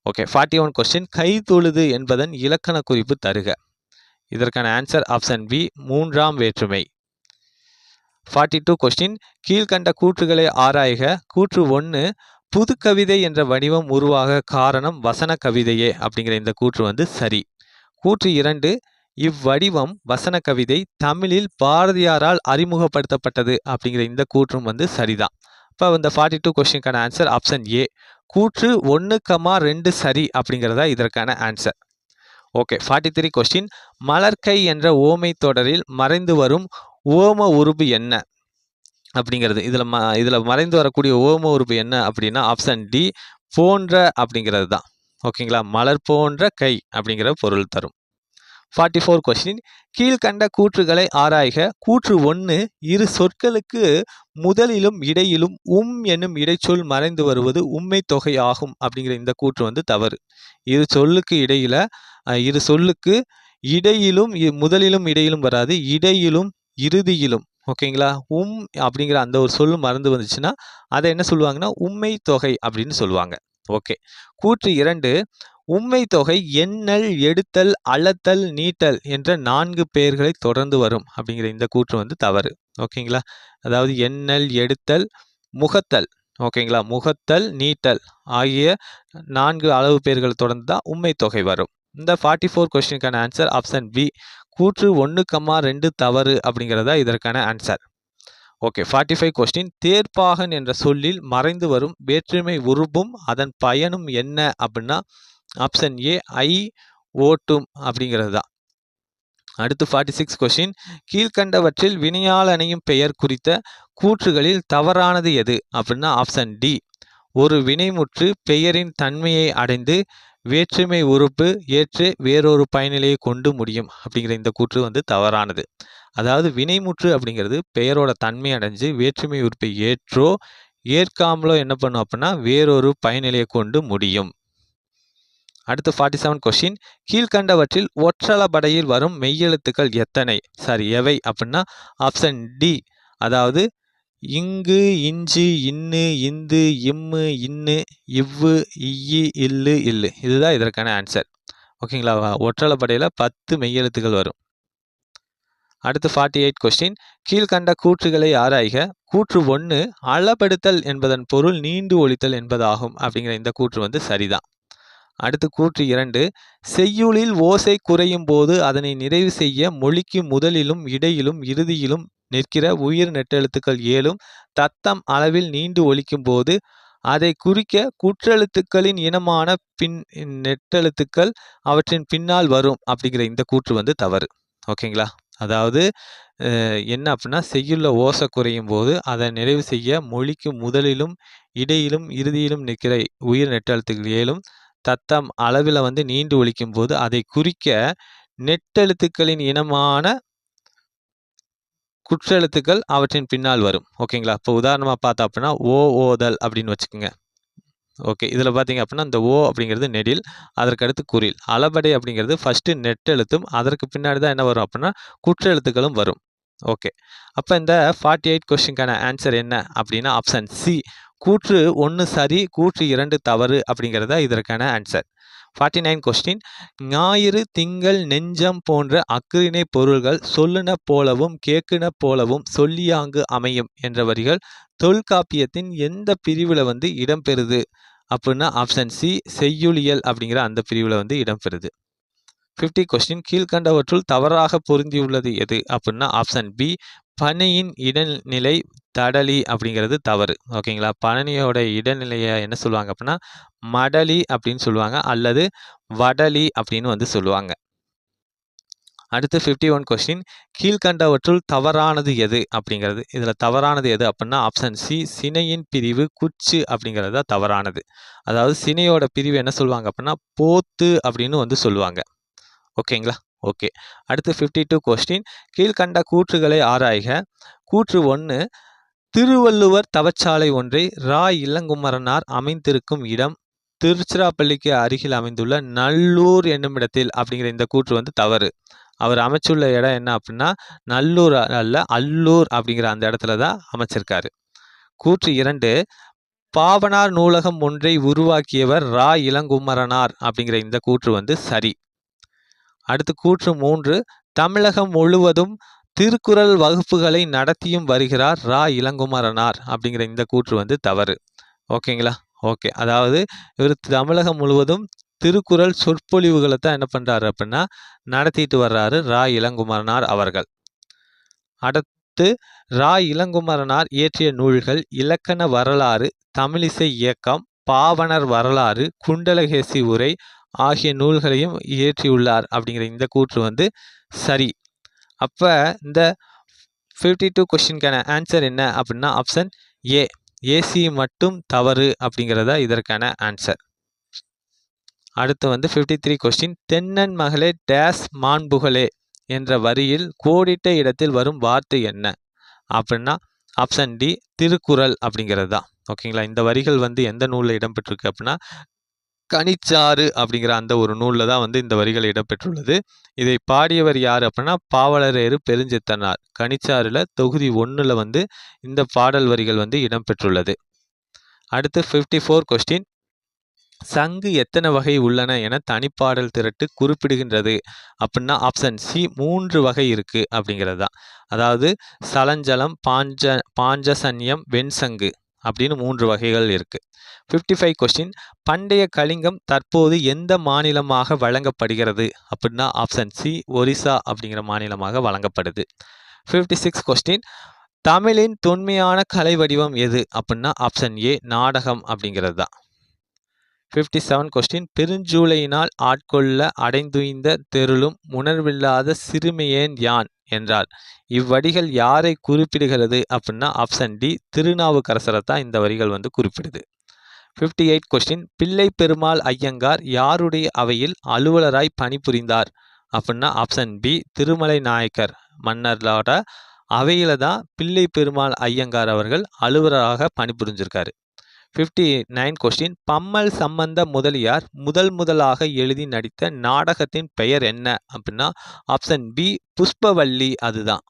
ஓகே 41 கொஸ்டின் கைதொழுது என்பதன் இலக்கண குறிப்பு தருக. இதற்கான ஆன்சர் ஆப்ஷன் பி 3ஆம் வேற்றுமை. 42 கொஸ்டின் கீழ்கண்ட கூற்றுகளை ஆராய்க. கூற்று 1 புது கவிதை என்ற வடிவம் உருவாக காரணம் வசன கவிதையே அப்படிங்கிற இந்த கூற்று வந்து சரி. கூற்று 2 இவ்வடிவம் வசன கவிதை தமிழில் பாரதியாரால் அறிமுகப்படுத்தப்பட்டது அப்படிங்கிற இந்த கூற்றும் வந்து சரிதான். இப்போ இந்த 42 கொஸ்டினுக்கான ஆன்சர் ஆப்ஷன் ஏ கூற்று 1,2 சரி அப்படிங்கிறதா இதற்கான ஆன்சர். ஓகே 43 கொஸ்டின் மலர்க்கை என்ற ஓமை தொடரில் மறைந்து வரும் ஓம உருபு என்ன அப்படிங்கிறது இதில் மறைந்து வரக்கூடிய ஓம உருபு என்ன அப்படின்னா ஆப்ஷன் டி போன்ற அப்படிங்கிறது தான். ஓகேங்களா மலர் போன்ற கை அப்படிங்கிற பொருள் தரும். 44 கொஸ்டின் கீழ்கண்ட கூற்றுகளை ஆராய்க. கூற்று 1 இரு சொற்களுக்கு முதலிலும் இடையிலும் என்னும் இடைச்சொல் மறைந்து வருவது உண்மை தொகை ஆகும் அப்படிங்கிற இந்த கூற்று வந்து தவறு. இரு சொல்லுக்கு இடையிலும் முதலிலும் இடையிலும் வராது இடையிலும் இறுதியிலும். ஓகேங்களா அப்படிங்கிற அந்த ஒரு சொல்லு மறந்து வந்துச்சுன்னா அதை என்ன சொல்லுவாங்கன்னா உண்மை தொகை அப்படின்னு சொல்லுவாங்க. ஓகே கூற்று 2 உண்மை தொகை எண்ணல் எடுத்தல் அளத்தல் நீட்டல் என்ற 4 பெயர்களை தொடர்ந்து வரும் அப்படிங்கிற இந்த கூற்று வந்து தவறு. ஓகேங்களா அதாவது எண்ணல் எடுத்தல் முகத்தல். ஓகேங்களா முகத்தல் நீட்டல் ஆகிய 4 அளவு பெயர்கள் தொடர்ந்து தான் உண்மை தொகை வரும். இந்த 44 கொஸ்டினுக்கான ஆன்சர் ஆப்ஷன் பி கூற்று 1,2 தவறு அப்படிங்கிறதா இதற்கான ஆன்சர். ஓகே 45 கொஸ்டின் தேர்ப்பாகன் என்ற சொல்லில் மறைந்து வரும் வேற்றுமை உருபும் அதன் பயனும் என்ன அப்படின்னா ஆப்ஷன் ஏ ஐ ஓட்டும் அப்படிங்கிறது தான். அடுத்து 46 கொஸ்டின் கீழ்கண்டவற்றில் வினையால் அணையும் பெயர் குறித்த கூற்றுகளில் தவறானது எது அப்படின்னா ஆப்ஷன் டி ஒரு வினைமுற்று பெயரின் தன்மையை அடைந்து வேற்றுமை உறுப்பு ஏற்று வேறொரு பயனிலையை கொண்டு முடியும் அப்படிங்கிற இந்த கூற்று வந்து தவறானது. அதாவது வினைமுற்று அப்படிங்கிறது பெயரோட தன்மை அடைஞ்சு வேற்றுமை உறுப்பை ஏற்றோ ஏற்காமலோ என்ன பண்ணும் அப்படின்னா வேறொரு பயனிலையை கொண்டு முடியும். அடுத்து 47 கொஸ்டின், கீழ்கண்டவற்றில் ஒற்றளபடையில் வரும் மெய்யெழுத்துக்கள் எவை அப்படின்னா ஆப்ஷன் டி, அதாவது இங்கு, இஞ்சு, இன்னு, இந்து, இம்மு, இன்னு, இவ்வு, இய்யி, இல்லு, இல்லு. இதுதான் இதற்கான ஆன்சர். ஓகேங்களா? ஒற்றளபடையில் 10 மெய்யெழுத்துக்கள் வரும். அடுத்து 48 கொஸ்டின், கீழ்கண்ட கூற்றுகளை ஆராய்க. கூற்று 1, அளபடுத்தல் என்பதன் பொருள் நீண்டு ஒலித்தல் என்பதாகும் அப்படிங்கிற இந்த கூற்று வந்து சரிதான். அடுத்து கூற்று 2, செய்யுளில் ஓசை குறையும் போது அதனை நிறைவு செய்ய மொழிக்கு முதலிலும் இடையிலும் இறுதியிலும் நிற்கிற உயிர் நெட்டெழுத்துக்கள் 7ம் தத்தம் அளவில் நீண்டு ஒலிக்கும் போது அதை குறிக்க குற்றெழுத்துக்களின் இனமான நெட்டெழுத்துக்கள் அவற்றின் பின்னால் வரும் அப்படிங்கிற இந்த கூற்று வந்து தவறு. ஓகேங்களா? அதாவது என்ன அப்படின்னா செய்யுள்ள ஓசை குறையும் போது அதை நிறைவு செய்ய மொழிக்கு முதலிலும் இடையிலும் இறுதியிலும் நிற்கிற உயிர் நெட்டெழுத்துக்கள் 7ம் தத்தம் அளவில் வந்து நீண்டு ஒலிக்கும் போது அதை குறிக்க நெட்டெழுத்துக்களின் இனமான குற்றெழுத்துக்கள் அவற்றின் பின்னால் வரும். ஓகேங்களா? இப்போ உதாரணமாக பார்த்தா அப்படின்னா ஓதல் அப்படின்னு வச்சுக்கோங்க. ஓகே, இதில் பார்த்தீங்க அப்படின்னா இந்த ஓ அப்படிங்கிறது நெடில், அதற்கு அடுத்து குறில். அளபடை அப்படிங்கிறது ஃபஸ்ட்டு நெட்டெழுத்தும் அதற்கு பின்னாடி தான் என்ன வரும் அப்படின்னா குற்றெழுத்துக்களும் வரும். ஓகே, அப்போ இந்த 48 கொஸ்டினுக்கான ஆன்சர் என்ன அப்படின்னா ஆப்ஷன் சி, கூற்று 1 சரி, கூற்று 2 தவறு அப்படிங்கிறதா இதற்கான ஆன்சர். 49 கொஸ்டின், ஞாயிறு, திங்கள், நெஞ்சம் போன்ற அஃறிணை பொருள்கள் சொல்லுன போலவும் கேட்குன போலவும் சொல்லியாங்கு அமையும் என்ற வரிகள் தொல்காப்பியத்தின் எந்த பிரிவில் வந்து இடம்பெறுது அப்படின்னா ஆப்ஷன் சி, செய்யுளியல் அப்படிங்கிற அந்த பிரிவில் வந்து இடம்பெறுது. 50 கொஸ்டின், கீழ்கண்டவற்றுள் தவறாக பொருந்தியுள்ளது எது அப்படின்னா ஆப்ஷன் பி, பனையின் இடைநிலை தடலி அப்படிங்கிறது தவறு. ஓகேங்களா? பனையோட இடைநிலையை என்ன சொல்லுவாங்க அப்படின்னா மடலி அப்படின்னு சொல்லுவாங்க, அல்லது வடலி அப்படின்னு வந்து சொல்லுவாங்க. அடுத்து 51 கொஸ்டின், கீழ்கண்டவற்றுள் தவறானது எது அப்படிங்கிறது. இதில் தவறானது எது அப்படின்னா ஆப்ஷன் சி, சினையின் பிரிவு குச்சு அப்படிங்கிறது தான் தவறானது. அதாவது சினையோட பிரிவு என்ன சொல்லுவாங்க அப்படின்னா போத்து அப்படின்னு வந்து சொல்லுவாங்க. ஓகேங்களா? ஓகே, அடுத்து 52 கொஸ்டின், கீழ்கண்ட கூற்றுகளை ஆராய்க. கூற்று 1, திருவள்ளுவர் தவச்சாலை ஒன்றை இளங்குமரனார் அமைந்திருக்கும் இடம் திருச்சிராப்பள்ளிக்கு அருகில் அமைந்துள்ள நல்லூர் என்னுமிடத்தில் அப்படிங்கிற இந்த கூற்று வந்து தவறு. அவர் அமைச்சுள்ள இடம் என்ன அப்படின்னா நல்லூர் அல்ல, அல்லூர் அப்படிங்கிற அந்த இடத்துல தான் அமைச்சிருக்காரு. கூற்று 2, பாவனார் நூலகம் ஒன்றை உருவாக்கியவர் இளங்குமரனார் அப்படிங்கிற இந்த கூற்று வந்து சரி. அடுத்து கூற்று 3, தமிழகம் முழுவதும் திருக்குறள் வகுப்புகளை நடத்தியும் வருகிறார் இளங்குமரனார் அப்படிங்கிற இந்த கூற்று வந்து தவறு. ஓகேங்களா? ஓகே, அதாவது இவர் தமிழகம் முழுவதும் திருக்குறள் சொற்பொழிவுகளை தான் என்ன பண்ணுறாரு அப்படின்னா நடத்திட்டு வர்றாரு இளங்குமரனார் அவர்கள். அடுத்து இளங்குமரனார் இயற்றிய நூல்கள் இலக்கண வரலாறு, தமிழிசை இயக்கம், பாவனர் வரலாறு, குண்டலகேசி உரை ஆகிய நூல்களையும் இயற்றியுள்ளார் அப்படிங்கிற இந்த கூற்று வந்து சரி. அப்போ இந்த 52 கொஸ்டினுக்கான ஆன்சர் என்ன அப்படின்னா ஆப்ஷன் ஏ, ஏசி மட்டும் தவறு அப்படிங்கிறதா இதற்கான ஆன்சர். அடுத்து வந்து 53 கொஸ்டின், தென்னன் மகளே டேஸ் மாண்புகளே என்ற வரியில் கோடிட்ட இடத்தில் வரும் வார்த்தை என்ன அப்படின்னா ஆப்ஷன் டி, திருக்குறள் அப்படிங்கிறது தான். ஓகேங்களா? இந்த வரிகள் வந்து எந்த நூலில் இடம்பெற்றிருக்கு அப்படின்னா கனிச்சாறு அப்படிங்கிற அந்த ஒரு நூலில் தான் வந்து இந்த வரிகள் இடம்பெற்றுள்ளது. இதை பாடியவர் யார் அப்படின்னா பாவலரேறு பெருஞ்சித்தனார். கனிச்சாறுல தொகுதி 1ல் வந்து இந்த பாடல் வரிகள் வந்து இடம்பெற்றுள்ளது. அடுத்து 54 கொஸ்டின், சங்கு எத்தனை வகை உள்ளன என தனிப்பாடல் திரட்டு குறிப்பிடுகின்றது அப்படின்னா ஆப்ஷன் சி, 3 வகை இருக்கு அப்படிங்கிறது தான். அதாவது சலஞ்சலம், பாஞ்சசன்யம், வெண்சங்கு அப்படின்னு 3 வகைகள் இருக்கு. 55 கொஸ்டின், பண்டைய கலிங்கம் தற்போது எந்த மாநிலமாக வழங்கப்படுகிறது அப்படின்னா ஆப்ஷன் சி, ஒரிசா அப்படிங்கிற மாநிலமாக வழங்கப்படுது. 56 கொஸ்டின், தமிழின் தொன்மையான கலை வடிவம் எது அப்படின்னா ஆப்ஷன் ஏ, நாடகம் அப்படிங்கிறது தான். 57 கொஸ்டின், பெருஞ்சூளையினால் ஆட்கொள்ள அடைந்துய்ந்த தெருளும் உணர்வில்லாத சிறுமையேன் யான் என்றார். இவ்வடிகள் யாரை குறிப்பிடுகிறது அப்படின்னா ஆப்ஷன் டி, திருநாவுக்கரசரை தான் இந்த வரிகள் வந்து குறிப்பிடுது. 58 கொஸ்டின் பிள்ளை பெருமாள் ஐயங்கார் யாருடைய அவையில் அலுவலராய் பணிபுரிந்தார் அப்படின்னா ஆப்ஷன் பி திருமலை நாயக்கர் மன்னரோட அவையில தான் பிள்ளை பெருமாள் ஐயங்கார் அவர்கள் அலுவலராக பணிபுரிஞ்சிருக்காரு. 59 கொஸ்டின் பம்மல் சம்பந்த முதலியார் முதலாக எழுதி நடித்த நாடகத்தின் பெயர் என்ன அப்படின்னா ஆப்ஷன் பி புஷ்பவல்லி அதுதான்.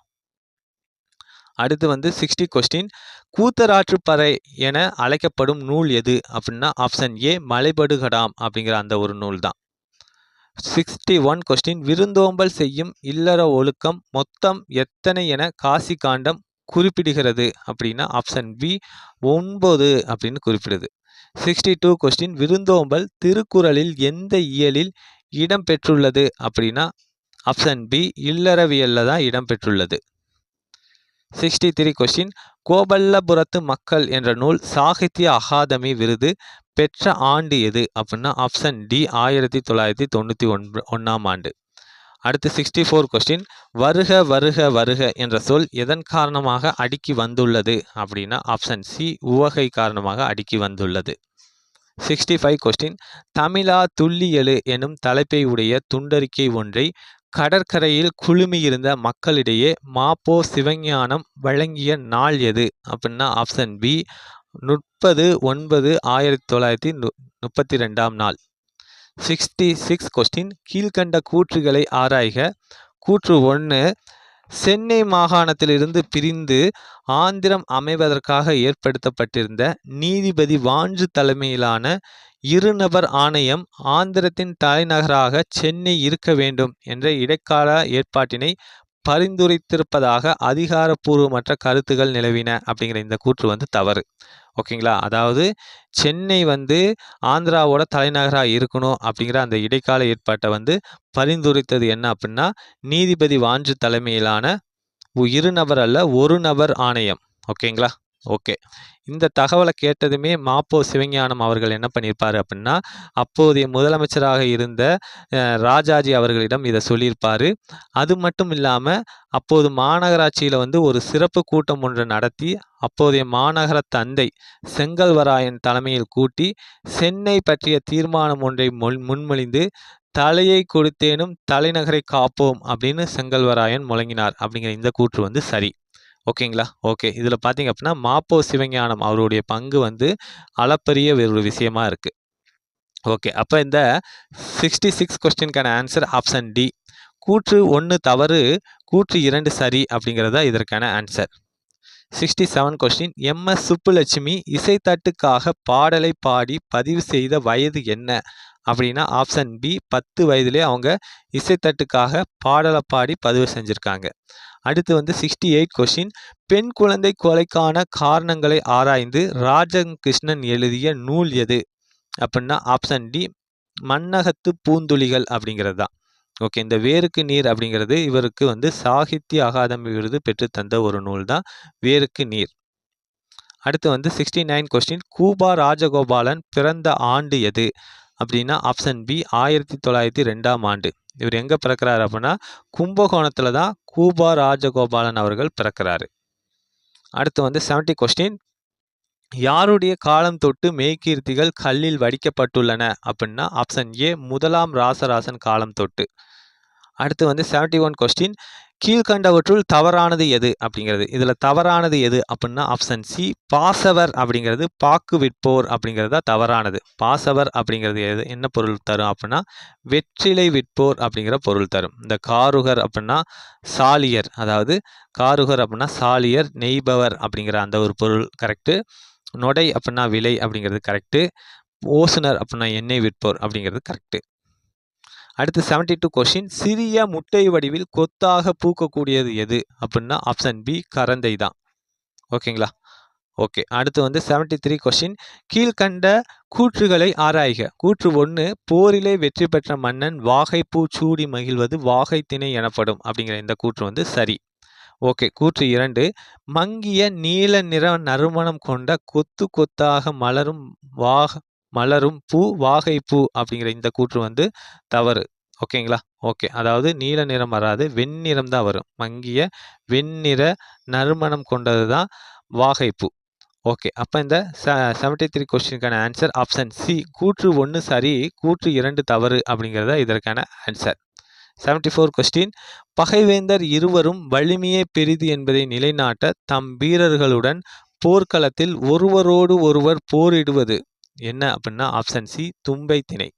அடுத்து 60 கொஸ்டின் கூத்தராற்றுப்பறை என அழைக்கப்படும் நூல் எது அப்படின்னா ஆப்ஷன் ஏ மலைபடுகடாம் அப்படிங்கிற அந்த ஒரு நூல் தான். 61 கொஸ்டின் விருந்தோம்பல் செய்யும் இல்லற ஒழுக்கம் மொத்தம் எத்தனை என காசி காண்டம் குறிப்பிடுகிறது அப்படின்னா ஆப்ஷன் பி 9 அப்படின்னு குறிப்பிடுது. 62 கொஸ்டின் விருந்தோம்பல் திருக்குறளில் எந்த இயலில் இடம்பெற்றுள்ளது அப்படின்னா ஆப்ஷன் பி இல்லறவியல்ல தான் இடம்பெற்றுள்ளது. 63 கொஸ்டின் கோபல்லபுரத்து மக்கள் என்ற நூல் சாகித்ய அகாதமி விருது பெற்ற ஆண்டு எது அப்படின்னா ஆப்ஷன் டி 1991 ஆண்டு. அடுத்து 64 கொஸ்டின் வருக வருக வருக என்ற சொல் எதன் காரணமாக அடுக்கி வந்துள்ளது அப்படின்னா ஆப்ஷன் சி உவகை காரணமாக அடுக்கி வந்துள்ளது. 65 கொஸ்டின் தமிழா துள்ளியலு எனும் தலைப்பை உடைய துண்டறிக்கை ஒன்றை கடற்கரையில் குழுமியிருந்த மக்களிடையே மாப்போ சிவஞானம் வழங்கிய நாள் எது அப்படின்னா ஆப்ஷன் பி 30/9/1932 நாள். 66 கொஸ்டின் கீழ்கண்ட கூற்றுகளை ஆராய்க. கூற்று 1 சென்னை மாகாணத்திலிருந்து பிரிந்து ஆந்திரம் அமைவதற்காக ஏற்படுத்தப்பட்டிருந்த நீதிபதி வாஞ்சு தலைமையிலான இருநபர் ஆணையம் ஆந்திரத்தின் தலைநகராக சென்னை இருக்க வேண்டும் என்ற இடைக்கால ஏற்பாட்டினை பரிந்துரைத்திருப்பதாக அதிகாரப்பூர்வமற்ற கருத்துகள் நிலவின அப்படிங்கிற இந்த கூற்று தவறு. ஓகேங்களா, அதாவது சென்னை ஆந்திராவோட தலைநகராக இருக்கணும் அப்படிங்கிற அந்த இடைக்கால ஏற்பாட்டை பரிந்துரைத்தது என்ன அப்படின்னா நீதிபதி வாஞ்சு தலைமையிலான இருநபர் அல்ல ஒரு நபர் ஆணையம். ஓகேங்களா, ஓகே. இந்த தகவலை கேட்டதுமே மாப்போ சிவஞானம் அவர்கள் என்ன பண்ணியிருப்பார் அப்படின்னா அப்போதைய முதலமைச்சராக இருந்த ராஜாஜி அவர்களிடம் இதை சொல்லியிருப்பார். அது மட்டும் இல்லாமல் அப்போது மாநகராட்சியில் ஒரு சிறப்பு கூட்டம் ஒன்றை நடத்தி அப்போதைய மாநகர தந்தை செங்கல்வராயன் தலைமையில் கூட்டி சென்னை பற்றிய தீர்மானம் ஒன்றை முன்மொழிந்து தலையை கொடுத்தேனும் தலைநகரை காப்போம் அப்படின்னு செங்கல்வராயன் முழங்கினார் அப்படிங்கிற இந்த கூற்று சரி. ஓகேங்களா, ஓகே. இதில் பார்த்தீங்க அப்படின்னா மாப்போ சிவஞானம் அவருடைய பங்கு அளப்பரிய ஒரு விஷயமா இருக்கு. ஓகே, அப்போ இந்த 66 கொஸ்டினுக்கான ஆன்சர் ஆப்ஷன் டி. கூற்று 1 தவறு, கூற்று 2 சரி அப்படிங்கிறதா இதற்கான ஆன்சர். 67 question M S. சுப்புலட்சுமி இசைத்தட்டுக்காக பாடலை பாடி பதிவு செய்த வயது என்ன அப்படின்னா ஆப்ஷன் பி 10 வயதிலே அவங்க இசைத்தட்டுக்காக பாடலை பாடி பதிவு செஞ்சுருக்காங்க. அடுத்து 68 கொஸ்டின் பெண் குழந்தை கொலைக்கான காரணங்களை ஆராய்ந்து ராஜகிருஷ்ணன் எழுதிய நூல் எது அப்படின்னா ஆப்ஷன் டி மன்னகத்து பூந்துளிகள் அப்படிங்கிறது தான். ஓகே, இந்த வேருக்கு நீர் அப்படிங்கிறது இவருக்கு சாகித்ய அகாதமி விருது பெற்று தந்த ஒரு நூல் தான் வேருக்கு நீர். அடுத்து 69 கொஸ்டின் கூபா ராஜகோபாலன் பிறந்த ஆண்டு எது அப்படின்னா ஆப்ஷன் பி 1902 ஆண்டு. இவர் எங்கே பிறக்கிறாரு அப்படின்னா கும்பகோணத்தில் தான் கூபா ராஜகோபாலன் அவர்கள் பிறக்கிறாரு. அடுத்து 70 கொஸ்டின் யாருடைய காலம் தொட்டு மெய்கீர்த்திகள் கல்லில் வடிக்கப்பட்டுள்ளன அப்படின்னா ஆப்ஷன் ஏ முதலாம் ராசராசன் காலம் தொட்டு. அடுத்து 71 கொஸ்டின் கீழ்கண்டவற்றுள் தவறானது எது அப்படிங்கிறது. இதில் தவறானது எது அப்படின்னா ஆப்ஷன் சி பாசவர் அப்படிங்கிறது பாக்கு விற்போர் அப்படிங்கிறது தவறானது. பாசவர் அப்படிங்கிறது என்ன பொருள் தரும் அப்படின்னா வெற்றிலை விற்போர் அப்படிங்கிற பொருள் தரும். இந்த காருகர் அப்படின்னா சாலியர், அதாவது காருகர் அப்படின்னா சாலியர் நெய்பவர் அப்படிங்கிற அந்த ஒரு பொருள் கரெக்டு. நொடை அப்படின்னா விலை அப்படிங்கிறது கரெக்டு. ஓசுனர் அப்படின்னா எண்ணெய் விற்போர் அப்படிங்கிறது கரெக்டு. அடுத்து 72 கொஸ்டின் சிறிய முட்டை வடிவில் கொத்தாக பூக்கக்கூடியது எது அப்படின்னா ஆப்ஷன் பி கரந்தை தான். ஓகேங்களா, ஓகே. அடுத்து 73 கொஸ்டின் கீழ்கண்ட கூற்றுகளை ஆராய்க. கூற்று 1 போரிலே வெற்றி பெற்ற மன்னன் வாகைப்பூ சூடி மகிழ்வது வாகை திணை எனப்படும் அப்படிங்கிற இந்த கூற்று சரி. ஓகே. கூற்று 2 மங்கிய நீல நிற நறுமணம் கொண்ட கொத்து கொத்தாக மலரும் பூ வாகைப்பூ அப்படிங்கிற இந்த கூற்று தவறு. ஓகேங்களா, ஓகே. அதாவது நீல நிறம் வராது, வெண்ணிறம் தான் வரும். மங்கிய வெண்ணிற நறுமணம் கொண்டது தான் வாகைப்பூ. ஓகே. அப்ப இந்த 73 கொஸ்டினுக்கான ஆன்சர் ஆப்ஷன் சி. கூற்று 1 சரி, கூற்று 2 தவறு அப்படிங்கிறது தான் இதற்கான ஆன்சர். 74 கொஸ்டின். பகைவேந்தர் இருவரும் வலிமையே பெரிது என்பதை நிலைநாட்ட தம் வீரர்களுடன் போர்க்களத்தில் ஒருவரோடு ஒருவர் போரிடுவது என்ன அப்படின்னா ஆப்ஷன் சி தும்பை திணை.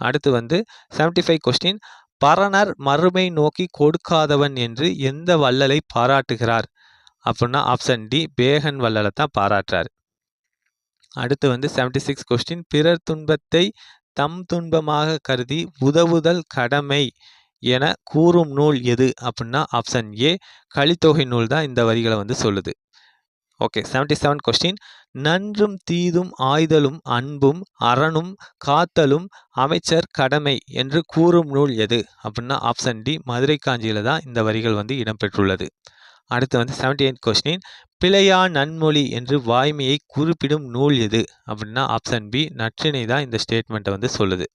அடுத்து 75 கொஸ்டின். பரணர் மறுமை நோக்கி கொடுக்காதவன் என்று எந்த வள்ளலை பாராட்டுகிறார் அப்படின்னா ஆப்ஷன் டி பேகன் வள்ளலை தான் பாராட்டுறாரு. அடுத்து 76 கொஸ்டின். பிறர் துன்பத்தை தம் துன்பமாக கருதி உதவுதல் கடமை என கூறும் நூல் எது அப்படின்னா ஆப்ஷன் ஏ கலித்தொகை நூல் தான் இந்த வரிகளை சொல்லுது. ஓகே. 77 கொஸ்டின். நன்றும் தீதும் ஆய்தலும் அன்பும் அறனும் காத்தலும் அமைச்சர் கடமை என்று கூறும் நூல் எது அப்படின்னா ஆப்ஷன் டி மதுரை காஞ்சியில தான் இந்த வரிகள் இடம்பெற்றுள்ளது. அடுத்து 78 கொஸ்டின். பிழையா நன்மொழி என்று வாய்மையை குறிப்பிடும் நூல் எது அப்படின்னா ஆப்ஷன் பி நற்றிணை தான் இந்த ஸ்டேட்மெண்ட்டை சொல்லுது.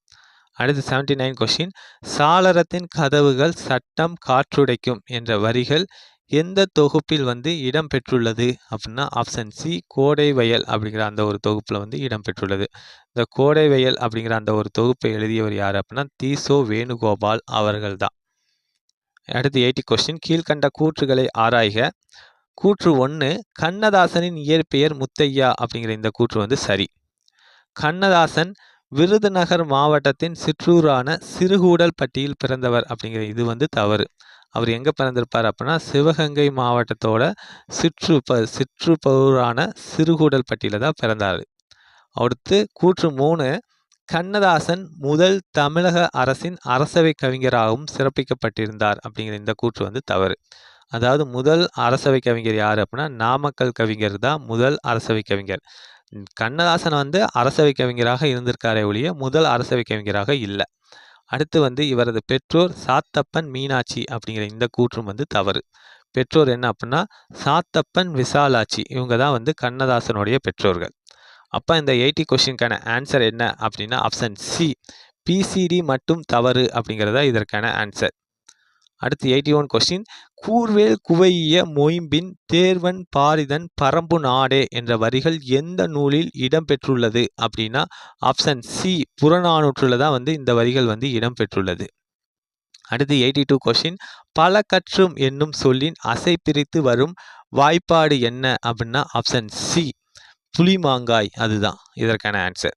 அடுத்து 79 கொஸ்டின். சாளரத்தின் கதவுகள் சட்டம் காற்றுடைக்கும் என்ற வரிகள் எந்த தொகுப்பில் இடம்பெற்றுள்ளது அப்படின்னா ஆப்ஷன் சி கோடை வயல் அப்படிங்கிற அந்த ஒரு தொகுப்பில் இடம்பெற்றுள்ளது. இந்த கோடை வயல் அப்படிங்கிற அந்த ஒரு தொகுப்பை எழுதியவர் யார் அப்படின்னா தீசோ வேணுகோபால் அவர்கள் தான். அடுத்து 80 கொஸ்டின். கீழ்கண்ட கூற்றுகளை ஆராய்க. கூற்று 1 கண்ணதாசனின் இயற்பெயர் முத்தையா அப்படிங்கிற இந்த கூற்று சரி. கண்ணதாசன் விருதுநகர் மாவட்டத்தின் சிற்றூரான சிறுகூடல்பட்டியில் பிறந்தவர் அப்படிங்கிற இது தவறு. அவர் எங்கே பிறந்திருப்பார் அப்படின்னா சிவகங்கை மாவட்டத்தோட சிற்றுப்பூரான சிறுகூடல்பட்டியில் தான் பிறந்தார். அடுத்து கூற்று 3 கண்ணதாசன் முதல் தமிழக அரசின் அரசவை கவிஞராகவும் சிறப்பிக்கப்பட்டிருந்தார் அப்படிங்கிற இந்த கூற்று தவறு. அதாவது முதல் அரசவை கவிஞர் யார் அப்படின்னா நாமக்கல் கவிஞர் தான் முதல் அரசவை கவிஞர். கண்ணதாசன் அரசவை கவிஞராக இருந்திருக்காரே ஒழிய முதல் அரசவை கவிஞராக இல்லை. அடுத்து இவரது பெற்றோர் சாத்தப்பன் மீனாட்சி அப்படிங்கிற இந்த கூற்றும் தவறு. பெற்றோர் என்ன அப்படின்னா சாத்தப்பன் விசாலாட்சி, இவங்க தான் கண்ணதாசனுடைய பெற்றோர்கள். அப்போ இந்த 80 கொஸ்டினுக்கான ஆன்சர் என்ன அப்படின்னா ஆப்ஷன் சி பிசிடி மட்டும் தவறு அப்படிங்கிறதா இதற்கான ஆன்சர். அடுத்து 81 கொஸ்டின். கூர்வேல் குவையிய மொயம்பின் தேர்வன் பாரிதன் பரம்பு நாடே என்ற வரிகள் எந்த நூலில் இடம்பெற்றுள்ளது அப்படின்னா ஆப்ஷன் சி புறநானூற்றில் தான் இந்த வரிகள் இடம்பெற்றுள்ளது. அடுத்து 82 கொஸ்டின். பல கற்றும் என்னும் சொல்லின் அசை பிரித்து வரும் வாய்ப்பாடு என்ன அப்படின்னா ஆப்ஷன் சி புலிமாங்காய், அதுதான் இதற்கான ஆன்சர்.